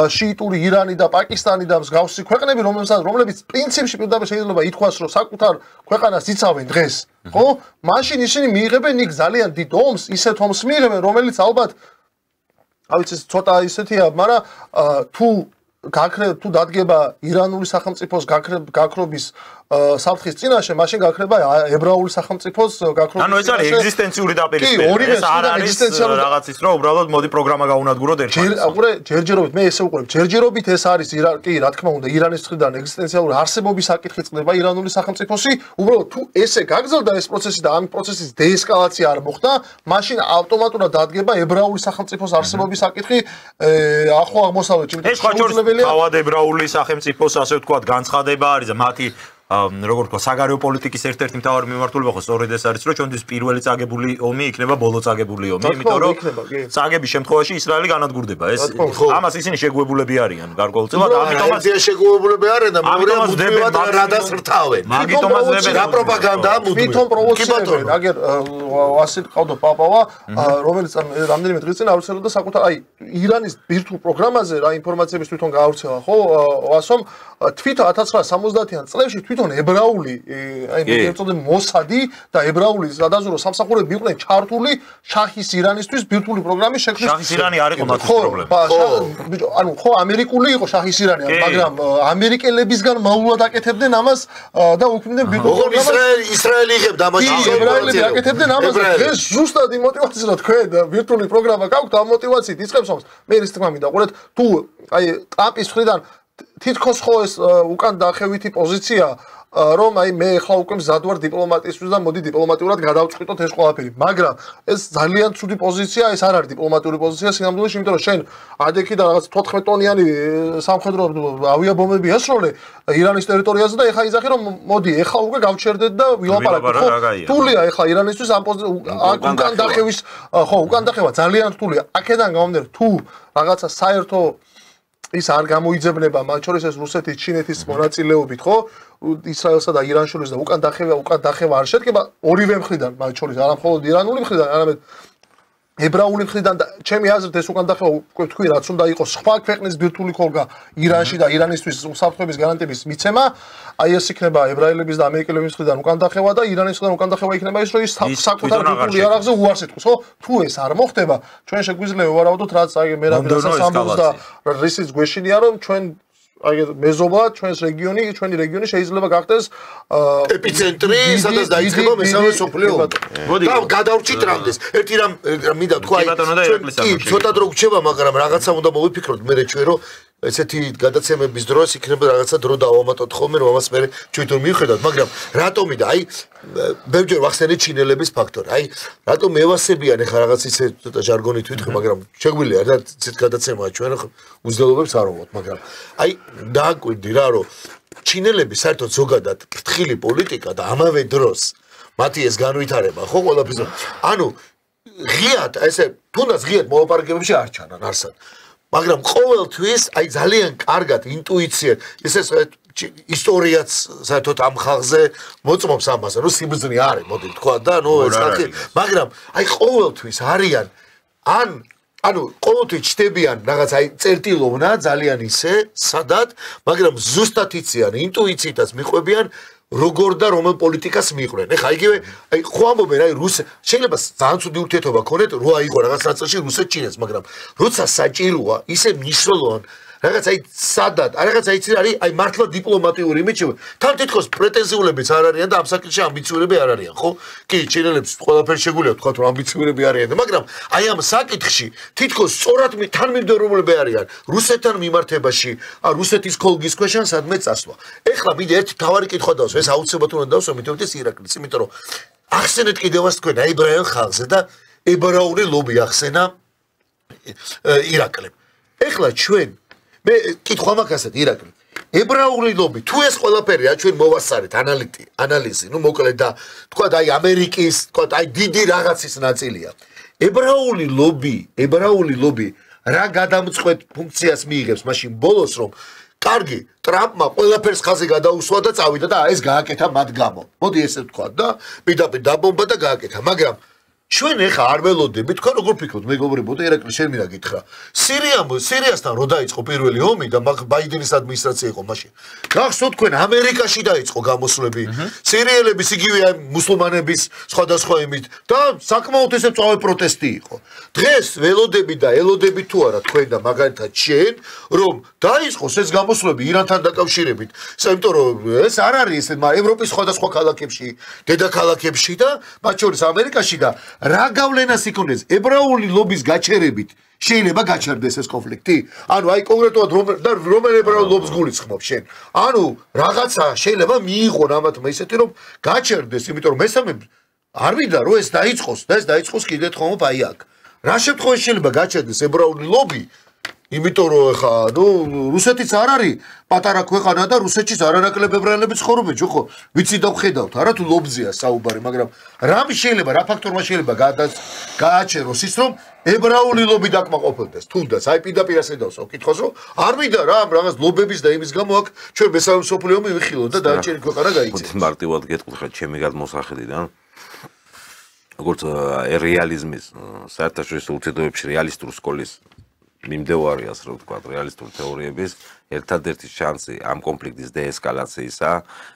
Speaker 4: შიიტური ირანი და პაკისტანი და მსგავსი ქვეყნები, რომლებიც პრინციპში პირდაპირ შეიძლება ითქვას, რომ საკუთარ ქვეყანას იცავენ დღეს, ხო? მაშინ ისინი მიიღებენ იქ ძალიან დიდ ომს, ისეთ ომს მიიღებენ, რომელიც ალბათ რა ვიცი, ცოტა ისეთია, მაგრამ თუ დადგება ირანული სახელმწიფოს გაქრობის საფრთხის წინაშე, მაშინ გაქრება ებრაული სახელმწიფოს გაქრობის.
Speaker 2: ანუ ეს არის ეგზისტენციური დაპირისპირება. ეს არ არის რაღაცის, რომ უბრალოდ მოდი პროგრამა გაუნადგუროთ ერთმანეთს.
Speaker 4: ჯერჯერობით მე ესე უყურებ, ჯერჯერობით ეს არის კი, რა თქმა უნდა, ირანის მხრიდან ეგზისტენციალური არსებობის საკითხი წყდება ირანული სახელმწიფოსი, უბრალოდ თუ ესე გაგრძელდა ეს პროცესი და ამ პროცესის დეესკალაცია არ მოხდა, მაშინ ავტომატურად დადგება ებრაული სახელმწიფოს არსებობის საკითხი ახლო აღმოსავლეთში.
Speaker 2: ეს სხვა შორის თავად ებრაული სახელმწიფოს ასე ვთქვათ განცხადება არის და მათი როგორ თქვა, საგარეო პოლიტიკის ერთ-ერთი მთავარი მიმართულება ხო სწორედ ეს არის, რომ ჩვენთვის პირველი წაგებული ომი იქნება ბოლო წაგებული ომი, იმიტომ რომ წაგების შემთხვევაში ისრაელი განადგურდება. ეს ამას ისინი შეგუებულები არიან გარკვეულწილად, ამიტომაც
Speaker 1: შეგუებულები არიან და მუდმივად რადას რთავენ.
Speaker 2: მაგიტომაც დებენ
Speaker 1: რა პროპაგანდაა მუდმივად.
Speaker 4: თვითონ პროვოცირებენ. აგერ ვასილ ყავდა პაპავა, რომელიც რამდენიმე დღის წინ ავრცელდა საკუთარ აი ირანის ბირთვულ პროგრამაზე რა ინფორმაციების თვითონ გაავრცელა, ხო? ვასომ თვითონ 1970-იან წლებში თვითონ ებრაული აი ერთოდენ მოსადი და ებრაული სადაზრო სამსახურები იყვნენ ჩართული შაჰის ირანისთვის ბირთვული პროგრამის შექმნის.
Speaker 2: შაჰის ირანი არ იყო მათთვის პრობლემა.
Speaker 4: ანუ ხო ამერიკული იყო შაჰის ირანი, მაგრამ ამერიკელებისგან მაულად აკეთებდნენ ამას და უქმნდნენ ბირთვულ პროგრამას.
Speaker 1: ისრაელი იღებდა ამაში.
Speaker 4: ებრაელები აკეთებდნენ ამას. ეს ზუსტად იმ მოტივაციით რა თქვენ ბირთვული პროგრამა გაქვთ, ამ მოტივაციით იწყებს ომს. მე ის თქმა მინდა, ყურეთ, თუ აი ტრამპის მხრიდან თითქოს ხო ეს უკან დახევითი პოზიცია რომ აი მე ხა უკვე მზად ვარ დიპლომატიისთვის და მოდი დიპლომატიურად გადავწყვიტოთ ეს ყველაფერი. მაგრამ ეს ძალიან ცუდი პოზიცია, ეს არ არის დიპლომატიური პოზიცია სინამდვილეში, იმიტომ რომ შენ ადექი და რაღაც 14 ტონიანი სამხედრო ავიაბომბები ასროლე ირანის ტერიტორიაზე და ეხა იზახი რომ მოდი ეხა უკვე გავჩერდეთ და ვილაპარაკოთ. ხო, რთულია ეხა ირანისთვის ამ უკან დახევის ხო, უკან დახევა ძალიან რთულია. აქედან გამომდინარე თუ რაღაცა საერთო ის არ გამოიძებნება მათ შორის ეს რუსეთის, ჩინეთის მონაწილეობით, ხო? ისრაელსა და ირანს შორის და უკან დახევა არ შედგება ორივე მხრიდან, მათ შორის არა მხოლოდ ირანული მხრიდან, არამედ ებრაული მხრიდან და ჩემი აზრით ეს უკან დახევა უკვე თქვი რაც უნდა იყოს სხვა ქვეყნის ბირთვული ხოლგა ირანში და ირანისთვის უსაფრთხოების გარანტიების მიცემა, აი ეს იქნება ებრაელების და ამერიკელების მხრიდან უკან დახევა და ირანის მხრიდან უკან დახევა იქნება ის რომ ის საკუთარ ბირთვული იარაღზე უარს ეთქვის, ხო? თუ ეს არ მოხდება, ჩვენ შეგვიძლია ვარაუდოთ რაც აი მე რასაც ამბობს და რისიც გვეშინია რომ ჩვენ აი მეზობლა ჩვენს ჩვენი რეგიონი შეიძლება გახდეს
Speaker 1: ეპიცენტრი, სადაც დაიწყება მესამე სოფლიო ომი. და გადავრჩით რამდენს. ერთი რამ მინდა თქვა, კი, ცოტა დრო გრჩება, მაგრამ რაღაცა უნდა მოვიფიქროთ მე ჩვენ რომ ესეთი გადაცემების დროს იქნება რაღაცა დრო დავამატოთ ხოლმე, რომ ამას მე ჩვენ თვითონ მივხედავთ, მაგრამ რატომი და აი ბევრჯერ ვახსენე ჩინელების ფაქტორი. აი რატომ ევასებიან ახლა რაღაც ისე ცოტა ჟარგონით ვიტყვი, მაგრამ შეგვიძლია რა ცეთ გადაცემაა ჩვენ უძდელობებს არ ვუყოთ, მაგრამ აი დააკვირდი რა რომ ჩინელები საერთოდ ზოგადად ფრთხილი პოლიტიკა და ამავე დროს მათი ეს განვითარება ხო ყველაფერზე ანუ ღიად ესე თუნდაც ღიად მოლაპარაკებებში არ ჩანან არსად მაგრამ ყოველთვის აი ძალიან კარგად ინტუიციად ესე ისტორიაც საერთოდ ამ ხალხზე მოწმობს ამაზე რომ სიბრძნე არის მოდი თქვა და ნუ ეს ხალხი მაგრამ აი ყოველთვის არიან ანუ ყოველთვის ჩდებიან რაღაც აი წერტილოვნა ძალიან ისე სადად მაგრამ ზუსტად იციან ინტუიციითაც მიყვებიან როგორ და რომელ პოლიტიკას მიიყვნენ. ეხა იგივე აი ხო ამბობენ აი შეიძლება ძალიან ცუდი ურთიერთობა ქონეთ რო აიღო რაღაც ნაწილში რუსეთ-ჩინეთს, მაგრამ როცა საჭიროა, ისე მნიშვნელოვან რაღაც აი სადად, რაღაც აი არის აი მართლა დიპლომატიური იმიჩი. თან თითქოს პრეტენზიულებიც არ არიან და ამ საკითხში ამბიციურები არ არიან, ხო? კი, ჩინელებს ყველაფერი შეგვიძლია თქვა რომ ამბიციურები არიან, მაგრამ აი ამ საკითხში თითქოს სწორად თანმიმდევრობლები არიან რუსეთთან მიმართებაში, რუსეთის ქოლგის ქვეშ ან სადმე წასვლა. ეხლა მინდა ერთი თავარი კითხვა დავსვა, ეს აუცილებლად უნდა დავსვა, მითუმეტეს ირაკლის, იმიტომ რომ ახსენეთ კიდევაც თქვენ ებრაელ ხალხზე და ებრაული ლობი ახსენა ირაკლემ. ეხლა ჩვენ მე კითხვა მაქვს ასეთ ირაკლი ებრაული ლობი თუ ეს ყველაფერი რა ჩვენ მოვასწარეთ ანალიზი ნუ მოკლედ და თქვა აი ამერიკის თქვა აი დიდი რაღაცის ნაწილია ებრაული ლობი რა გადამწყვეტ ფუნქციას მიიღებს მაშინ ბოლოს რომ კარგი ტრამპმა ყველაფერს ხაზი გადაუსვა და წავიდა და ეს გააკეთა მათ გამო მოდი ესე ვთქვა და პირდაპირ დაბომბა და გააკეთა მაგრამ ჩვენ ეხა არ ველოდებით, თქვენ როგორ ფიქრობთ, მეგობრებო, ირაკლი შენ მინდა გითხრა. სირიასთან რო დაიწყო პირველი ომი და ბაიდენის ადმინისტრაცია იყო მაშინ. გახსოვთ თქვენ ამერიკაში დაიწყო გამოსვლები. სირიელების იგივე მუსულმანების სხვადასხვა იმით და საკმაოდ ესე წავე პროტესტი იყო. დღეს ველოდები და ელოდები თუ არა თქვენ და მაგალითად შენ, რომ დაიწყოს ეს გამოსვლები ირანთან დაკავშირებით. იმიტომ რომ ეს არ არის ესე ევროპის სხვადასხვა ქალაქებში, დედაქალაქებში და მათ შორის ამერიკაში და რა გავლენას იქონდეს ებრაული ლობის გაჩერებით შეიძლება გაჩერდეს ეს კონფლიქტი? ანუ აი კონკრეტულად რომელ ებრაულ ლობს გულისხმობ შენ? ანუ რაღაცა შეიძლება მიიღონ ამათმა ისეთი რომ გაჩერდეს, იმიტომ რომ მესამე არ მინდა რომ ეს დაიწყოს და ეს დაიწყოს კიდე თხომ აი აქ. რა შემთხვევაში შეიძლება გაჩერდეს ებრაული ლობი? იმიტომ რომ ეხა ნუ რუსეთიც არ არის პატარა ქვეყანა და რუსეთშიც არანაკლებ ებრაელები ცხოვრობენ, ხო? ვიცი და ვხედავთ, არა თუ ლობზეა საუბარი, მაგრამ რამ შეიძლება, რა ფაქტორმა შეიძლება გააჩეროს ის, რომ ებრაული ლობი დაკმაყოფილდეს, თუნდაც აი პირდაპირ ასე დავსვავ კითხოს, რომ არ მინდა რა ამ რაღაც ლობების და იმის გამო აქ ჩვენ მესამე მსოფლიო ომი ვიხილოთ და დანარჩენი ქვეყანა გაიწეს.
Speaker 3: მარტივად გეტყვით ჩემი გადმოსახედიდან როგორც რეალიზმის საერთაშორისო ურთიერთობებში რეალისტურ სკოლის მიმდევარი ასე რომ ვთქვა რეალისტური თეორიების ერთადერთი შანსი ამ კონფლიქტის დეესკალაციისა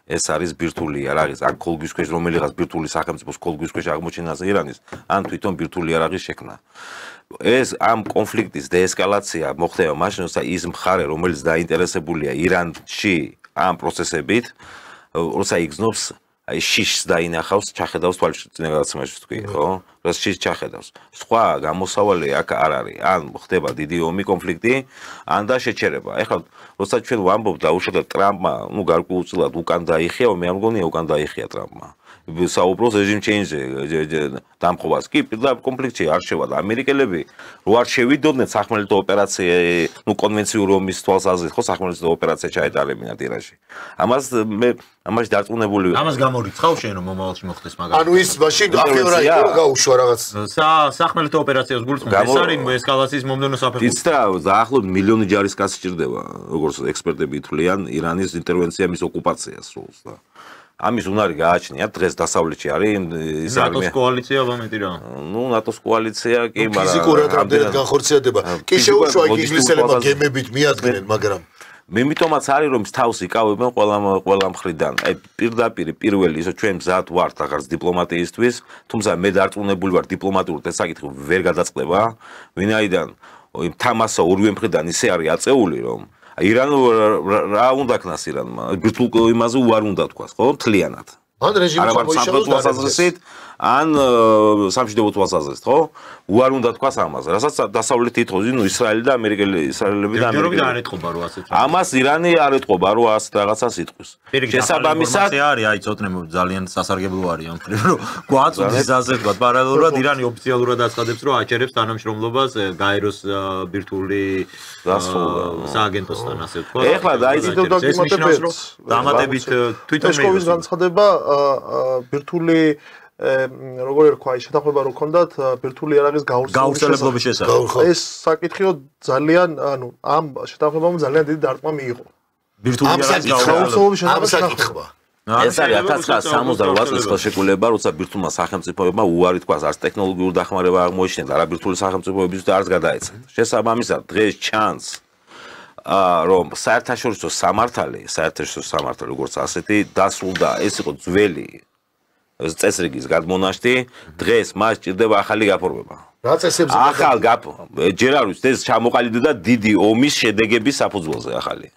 Speaker 3: ეს არის ბირთვული იარაღის ან ქოლგის ქვეშ რომელიღაც ბირთვული სახელმწიფოს ქოლგის ქვეშ აღმოჩენაზე ირანის ან თვითონ ბირთვული იარაღის შექმნა ეს ამ კონფლიქტის დეესკალაცია მოხდება მაშინ როცა ის მხარე რომელიც დაინტერესებულია ირანში ამ პროცესებით როცა იგზნობს აი შიშს დაინახავს, ჩახედავს თვალწინა გადაცემაში თქვი, ხო? რას შიშს ჩახედავს. სხვა გამოსავალი აქ არ არის. ან ხდება დიდი ომი, კონფლიქტი, ან და შეჩერება. ეხლა როცა ჩვენ ვამბობთ და უშუალოდ ტრამპმა, ну, გარკვეულწილად უკან დაიხია, მე მგონია უკან დაიხია ტრამპმა. საუბრობს რეჟიმ ჩეინჯზე დამხობას კი პირდაპირ კონფლიქტში არ შევა და ამერიკელები რო არ შევიდოდნენ სახმელეთო ოპერაცია, ну, კონვენციური ომის თვალსაზრისით, ხო, სახმელეთო ოპერაცია ჩაეტარებინათ ირანში. ამაში დარწმუნებული ვარ.
Speaker 2: ამას გამორიცხავ შენ რომ მომავალში მოხდეს მაგალითად.
Speaker 1: ანუ ის მაშინ აფევრა იყო გაუშვა რაღაც.
Speaker 2: სახმელეთო ოპერაციას გულწრფელს ეს არის ესკალაციის მომდევნო საფეხური.
Speaker 3: იცით რა, დაახლოებით მილიონი ჯარისკაცი სჭირდება, როგორც ექსპერტები ითვლიან, ირანის ინტერვენცია მის ოკუპაციას სრულს და ამის უნარი გააჩნიათ დღეს დასავლეთში არის ის
Speaker 2: ნატოს კოალიცია ვამეტი რა.
Speaker 3: ну ნატოს კოალიცია კი მაგრამ
Speaker 1: ფიზიკურად რამდენად განხორციელდება. კი შეუშვა ინგლისელებმა გემებით მიადგნენ, მაგრამ
Speaker 3: მე მითომაც არის რომ თავს იკავებენ ყველა მხრიდან. აი პირდაპირ პირველი ისო ჩვენ მზად ვართ რაღაც დიპლომატიისთვის, თუმცა მე დარწმუნებული ვარ დიპლომატიურ საკითხი ვერ გადაწყდება, ვინაიდან თამასა ორივე მხრიდან ისე არის აწეული რომ ირან რა უნდა ქნას ირანმა? ბირთვულ იმაზე უარ უნდა თქვას, ხო? თლიანად.
Speaker 1: ან რეჟიმი
Speaker 3: თვალსაზრისით, ან სამშვიდობო თვალსაზრისით, ხო? უარ უნდა თქვას ამაზე. რასაც დასავლეთი ითხოვს, ნუ ისრაელი და ისრაელები და
Speaker 2: ამერიკელები არ ეთყობა რო ასეთ.
Speaker 3: ამას ირანი არ ეთყობა რო ასეთ რაღაცას იტყვის.
Speaker 2: შესაბამისად არის, აი ცოტნე ძალიან სასარგებლო არის ამ მხრივ, რომ გვაწუდის ასე თქვა პარალელურად ირანი ოფიციალურად აცხადებს, რომ აჩერებს თანამშრომლობას გაეროს ბირთვული სააგენტოსთან ასე თქვა.
Speaker 3: ეხლა დაიწყო
Speaker 2: დამატებით თვითონ
Speaker 4: ესკოვის განცხადება ბირთვული როგორი რქვა, შეთანხმება რო ქონდათ ბირთვული იარაღის
Speaker 2: გავრცელებლობის შესახებ.
Speaker 4: ეს საკითხიო ძალიან, ანუ ამ შეთანხმებამ ძალიან დიდი დარტყმა მიიღო.
Speaker 2: ბირთვული იარაღის
Speaker 4: გავრცელების
Speaker 1: შესახებ.
Speaker 3: ეს არის 1968 წლის ხელშეკრულება, როცა ბირთვულმა სახელმწიფოებმა უარი თქვას, არც ტექნოლოგიური დახმარება აღმოიჩინეს, არა ბირთვული სახელმწიფოებისთვის და არც გადაეცათ. შესაბამისად, დღეს ჩანს რომ საერთაშორისო სამართალი, როგორც ასეთი დასრულდა, ეს იყო ძველი წესრიგის გადმონაშთი, დღეს მას ჭირდება ახალი გაფორმება.
Speaker 1: რა წესებზე?
Speaker 3: ახალ ჯერ არ ვიცით, ეს ჩამოყალიბდა დიდი ომის შედეგების საფუძველზე ახალი.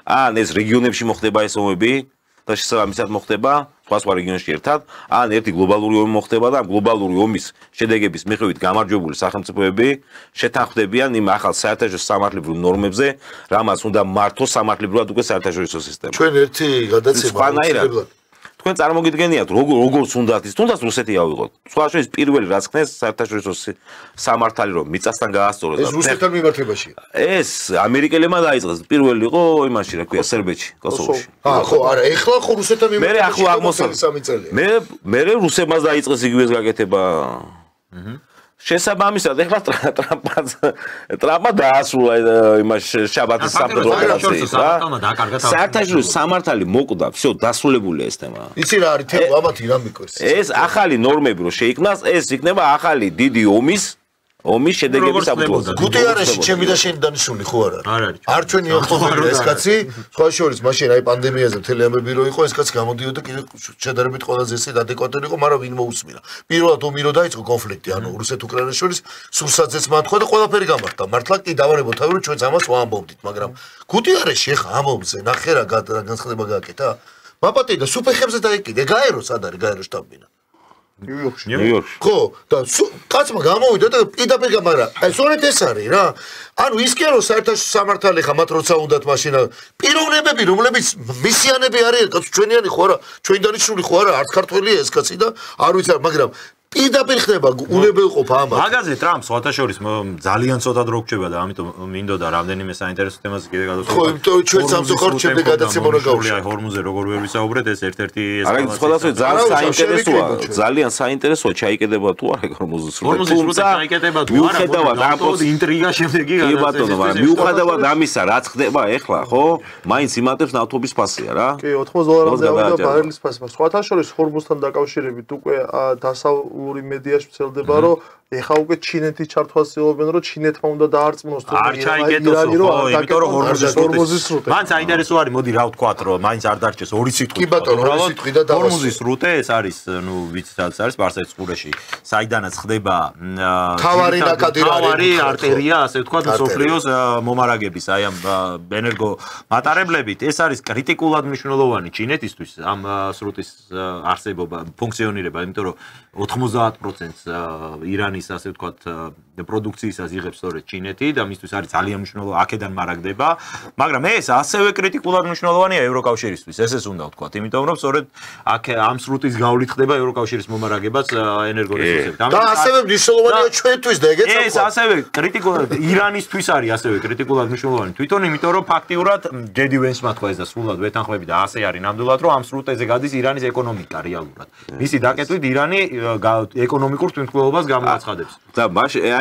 Speaker 3: ან ეს რეგიონებში მოხდება ეს ომები და შესაბამისად მოხდება სხვა რეგიონში ერთად, ან ერთი გლობალური ომი მოხდება და გლობალური ომის შედეგების მიხედვით გამარჯვებული სახელმწიფოები შეთანხმდებიან იმ ახალ საერთაშორისო სამართლებრივ ნორმებზე, რამაც უნდა მართოს სამართლებრივად უკვე საერთაშორისო სისტემა.
Speaker 1: ჩვენ ერთი გადაცემა
Speaker 3: თქვენ წარმოგიდგენიათ როგორც უნდათ ის თუნდაც რუსეთი ავიღოთ. სხვა შორის პირველი რაც ხნეს საერთაშორისო სამართალი რომ მიწასთან გაასწოროს
Speaker 1: და ეს რუსეთთან მიმართებაში.
Speaker 3: ეს ამერიკელებმა დაიწყეს. პირველი იყო იმაში რა ქვია სერბეთში, კოსოვოში.
Speaker 1: ხო, არა, ეხლა ხო რუსეთთან
Speaker 3: მე ახლა აღმოსავლეთ. მე რუსებმაც დაიწყეს იგივეს გაკეთება. შესაბამისად ეხლა ტრამპმა დაასრულა იმას შაბათის სამხედრო ოპერაციას რა. საერთაშორისო სამართალი მოკვდა, всё დასრულებულია ეს თემა.
Speaker 1: იცი რა არის თემა, ამათ ირან მიკვეს.
Speaker 3: ეს ახალი ნორმები რო შეიქმნას, ეს იქნება ახალი დიდი ომის შედეგების საფუძველზე.
Speaker 1: გუტიარეში ჩემი და შენი დანიშნული ხო არა?
Speaker 2: არ არის.
Speaker 1: არ ჩვენი ოქტომბერი ეს კაცი, სხვა შორის მაშინ აი პანდემიაზე მთელი ამბები რო იყო, ეს კაცი გამოდიოდა კიდე შედარებით ყველაზე ესე ადეკვატური იყო, მაგრამ ვინ მოусმინა. პირველად ომი რო დაიწყო კონფლიქტი, ანუ რუსეთ-უკრაინას შორის, სურსაძეც მათქვა და ყველაფერი გამართა. მართლა კი დავარებოთ თავი, რომ ჩვენც ამას ვამბობდით, მაგრამ გუტიარეში ეხა ამბობზე ნახე რა განცხადება გააკეთა. მაპატი და სუფეხებზე დაიკიდე, გაეროს არ არის გაეროს შტაბ-ბინა.
Speaker 3: ნიუ-იორკში.
Speaker 1: ხო, და კაცმა გამოვიდა და პირდაპირ გამარა. აი, სწორედ ეს არის რა. ანუ ის კი არა საერთაშორისო სამართალი ხა მათ როცა უნდათ მაშინ პიროვნებები, რომლებიც მისიანები არიან, კაც ჩვენიანი ხო არა, ჩვენი დანიშნული ხო არა, არც ქართველია ეს კაცი და არ ვიცი, მაგრამ პირდაპირ ხდება უნებელყოფა ამათ.
Speaker 2: მაგაზე ტრამპს შეთაშორის ძალიან ცოტა დრო გრჩება და ამიტომ მინდოდა რამდენიმე საინტერესო თემაზე კიდე გადავწყვეტ.
Speaker 1: ხო, იმიტომ ჩვენ სამწუხაროდ შემდეგ გადაცემა უნდა გავუშვათ.
Speaker 2: ჰორმუზზე როგორ ვერ ვისაუბრეთ, ეს ერთ-ერთი
Speaker 3: არა, სხვადასხვა ძალიან საინტერესოა, ძალიან საინტერესოა ჩაიკედება თუ არა ჰორმუზის სრუტე.
Speaker 2: თუმცა ჩაიკედება თუ არა,
Speaker 3: მიუხედავად ამ
Speaker 2: ინტრიგა შემდეგი
Speaker 3: კი ბატონო, მაგრამ მიუხედავად ამისა, რაც ხდება ეხლა, ხო? მაინც იმატებს ნავთობის ფასია რა.
Speaker 4: კი, $80 დავიდა ბარელის ფასი. სხვათა შორის ჰორმუზთან დაკავშირებით უკვე ოპტიკალური მედიაში ვრცელდება, რომ ეხა უკვე ჩინეთი ჩართვას ცდილობენ, რომ ჩინეთმა უნდა დაარწმუნოს
Speaker 2: არ ჩაიგეთოს ხო, იმიტომ რომ ჰორმუზის სრუტე. მან საინტერესო არის, მოდი რა ვთქვათ, რომ მაინც არ დარჩეს ორი სიტყვით.
Speaker 1: კი ბატონო, ორი სიტყვით და დავასრულე.
Speaker 2: ჰორმუზის სრუტე ეს არის, ნუ ვიცით რაც არის სპარსეთის ყურეში, საიდანაც ხდება
Speaker 1: თავარი
Speaker 2: არტერია, ასე ვთქვათ, მსოფლიოს მომარაგების, აი ამ ენერგო მატარებლებით, ეს არის კრიტიკულად მნიშვნელოვანი ჩინეთისთვის ამ სრუტის არსებობა, ფუნქციონირება, იმიტომ რომ 90%-ს ირანის ასე ვთქვათ პროდუქციისას იღებს სწორედ ჩინეთი და მისთვის არის ძალიან მნიშვნელოვანი აქედან მარაგდება, მაგრამ ეს ასევე კრიტიკულად მნიშვნელოვანია ევროკავშირისთვის, ესეც უნდა ვთქვათ, იმიტომ რომ სწორედ აქ ამ სრუტის გავლით ხდება ევროკავშირის მომარაგებაც ენერგორესურსებით.
Speaker 1: და ასევე მნიშვნელოვანია ჩვენთვის და ეგეც
Speaker 2: ეს ასევე კრიტიკულად ირანისთვის არის ასევე კრიტიკულად მნიშვნელოვანი თვითონ, იმიტომ რომ ფაქტიურად ჯედი ვენსმა თქვა ეს და სრულად ვეთანხმები და ასე არის ნამდვილად, რომ ამ სრუტეზე გადის ირანის ეკონომიკა რეალურად. მისი დაკეტვით ირანი ეკონომიკურ თვითმკვლელობას გამოაცხადებს.
Speaker 3: და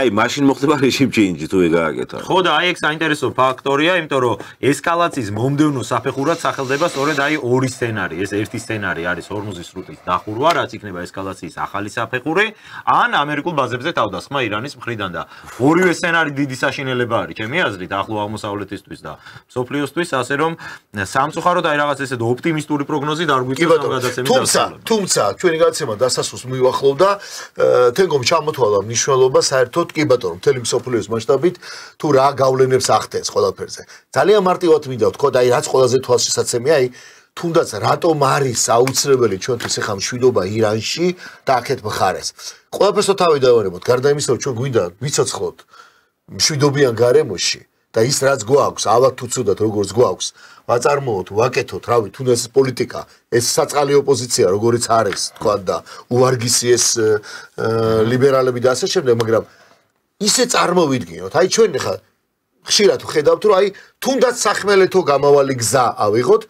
Speaker 3: მაშინ მოხდება რეჟიმ ჩეინჯი თუ ეგააკეთა.
Speaker 2: ხო და აი ეგ საინტერესო ფაქტორია, იმიტომ რომ ესკალაციის მომდევნო საფეხურად სახელდება სწორედ აი ორი სცენარი. ეს ერთი სცენარი არის ჰორმუზის სრუტის დახურვა, რაც იქნება ესკალაციის ახალი საფეხური, ან ამერიკულ ბაზებზე თავდასხმა ირანის მხრიდან და ორივე სცენარი დიდი საშინელება არის, ჩემი აზრით, ახლო აღმოსავლეთისთვის და მსოფლიოსთვის, ასე რომ სამწუხაროდ აი რაღაც ესეთ ოპტიმისტური პროგნოზი არ გვიწევს ამ გადაცემის დასრულებას.
Speaker 1: თუმცა ჩვენი გადაცემა დასასრულს მივახლოვდა, თენგომ ჩამოთვალა მნიშვნელობა საერთოდ კი ბატონო, მთელი მსოფლიოს მასშტაბით თუ რა გავლენებს ახდენს ყველაფერზე. ძალიან მარტივად მინდა ვთქვა და აი რაც ყველაზე თვალშისაცემია, აი თუნდაც რატომ არის აუცილებელი ჩვენთვის ახლა მშვიდობა ირანში და აქეთ მხარეს. ყველაფერს თავი დავარებოთ, გარდა იმისა, რომ ჩვენ გვინდა ვიცოცხლოთ მშვიდობიან გარემოში და ის რაც გვაქვს, ალბათ თუ ცუდად როგორც გვაქვს, ვაწარმოოთ, ვაკეთოთ, რავი, თუნდაც პოლიტიკა, ეს საწყალი ოპოზიცია, როგორიც არის, თქვა და უარგისი ეს ლიბერალები და ასე შემდეგ, მაგრამ ისე წარმოვიდგინოთ, აი ჩვენ ახლა ხშირად ვხედავთ, რომ აი თუნდაც სახმელეთო გამავალი გზა ავიღოთ,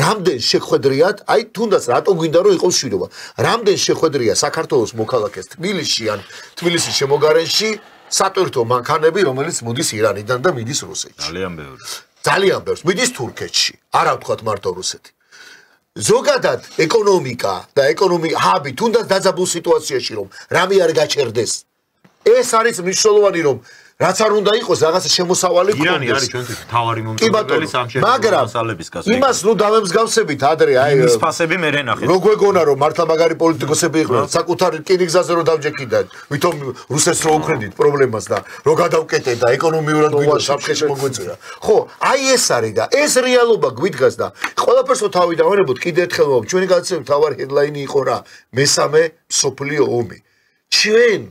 Speaker 1: რამდენ შეხვედრიათ, აი თუნდაც რატო გვინდა რომ იყოს მშვიდობა, რამდენ შეხვედრია საქართველოს მოქალაქეს თბილისში ან თბილისის შემოგარენში სატვირთო მანქანები, რომელიც მოდის ირანიდან და მიდის რუსეთში. ძალიან ბევრს მიდის თურქეთში, არა ვთქვათ მარტო რუსეთი. ზოგადად ეკონომიკა და ჰაბი თუნდაც დაძაბულ სიტუაციაში რომ რამე არ გაჩერდეს. ეს არის მნიშვნელოვანი რომ რაც არ უნდა იყოს რაღაცა შემოსავალი
Speaker 2: ქონდეს. ირანი არის ჩვენთვის მთავარი მომწყობელი სამშენებლო მასალების გასაგებად.
Speaker 1: იმას ნუ დავემსგავსებით ადრე, აი
Speaker 2: იმის ფასები მე რენახეთ.
Speaker 1: რო გვეგონა რომ მართლა მაგარი პოლიტიკოსები იყვნენ, საკუთარი რკინიგზაზე რო დავჯექიდან, ვითომ რუსეთს რო უქრედით პრობლემას და რო გადავკეტეთ და ეკონომიურად გვინდა საფრთხეში მოგვეწია. ხო, აი ეს არის და ეს რეალობა გვიდგას და ყველაფერს რო თავი დავარებოთ, კიდე ერთხელ მოგ ჩვენი გადაცემის მთავარი ჰედლაინი იყო რა, მესამე მსოფლიო ომი. ჩვენ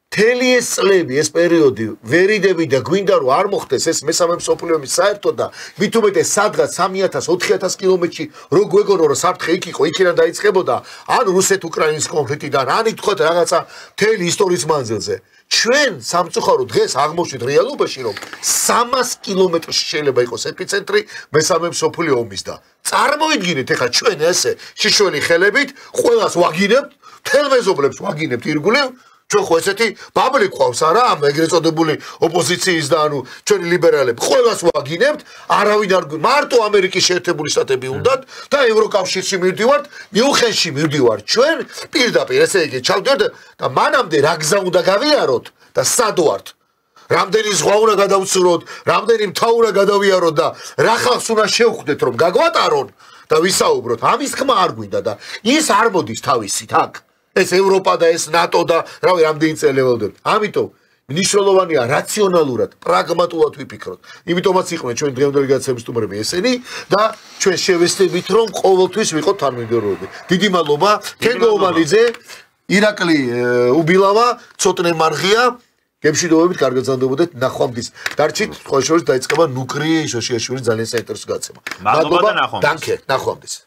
Speaker 1: მთელი ეს წლები, ეს პერიოდი ვერიდები და გვინდა რომ არ მოხდეს ეს მესამე მსოფლიო ომი საერთოდ და მით უმეტეს სადღაც 3000-4000 კილომეტრში რო გვეგონო რომ საფრთხე იქ იყო, იქიდან დაიწყებოდა ან რუსეთ-უკრაინის კონფლიქტიდან, ან ითქვათ რაღაცა მთელი ისტორიის მანძილზე. ჩვენ სამწუხაროდ დღეს აღმოჩნდით რეალობაში რომ 300 კილომეტრში შეიძლება იყოს ეპიცენტრი მესამე მსოფლიო ომის და წარმოიდგინეთ ეხლა ჩვენ ესე შიშველი ხელებით ყველას ვაგინებთ, მთელ მეზობლებს ვაგინებთ ირგვლივ ჩვენ ხო ესეთი ბაბლი ყავს არა ამ ეგრეთ წოდებული ოპოზიციის და ანუ ჩვენი ლიბერალები ყველას ვაგინებთ არავინ არ მარტო ამერიკის შეერთებული შტატები უნდათ და ევროკავშირში მივდივართ მიუნხენში მივდივართ ჩვენ პირდაპირ ესე იგი ჩავდივართ და მანამდე რა გზა უნდა გავიაროთ და სად ვართ რამდენი ზღვა უნდა გადავცუროთ რამდენი მთა უნდა გადავიაროთ და რა ხალხს უნდა შევხვდეთ რომ გაგვატარონ და ვისაუბროთ ამის ხმა არ გვინდა და ის არ მოდის თავისით აქ ეს ევროპა და ეს ნატო და რავი რამდენი წელი ველოდებით. ამიტომ მნიშვნელოვანია რაციონალურად, პრაგმატულად ვიფიქროთ. იმიტომაც იყვნენ ჩვენ დღევანდელი გადაცემის სტუმრები ესენი და ჩვენ შევესწრებით რომ ყოველთვის ვიყოთ თანმიმდევრობები. დიდი მადლობა თენგო ომანიძე, ირაკლი უბილავა, ცოტნე მარღია, გემშვიდობებით, კარგად გრძნობოდეთ, ნახვამდის. დარჩით, ხოლმე შორის დაიწყება ნუკრი შოშიაშვილის ძალიან საინტერესო გადაცემა.
Speaker 2: მადლობა და ნახვამდის.
Speaker 1: დანკე, ნახვამდის.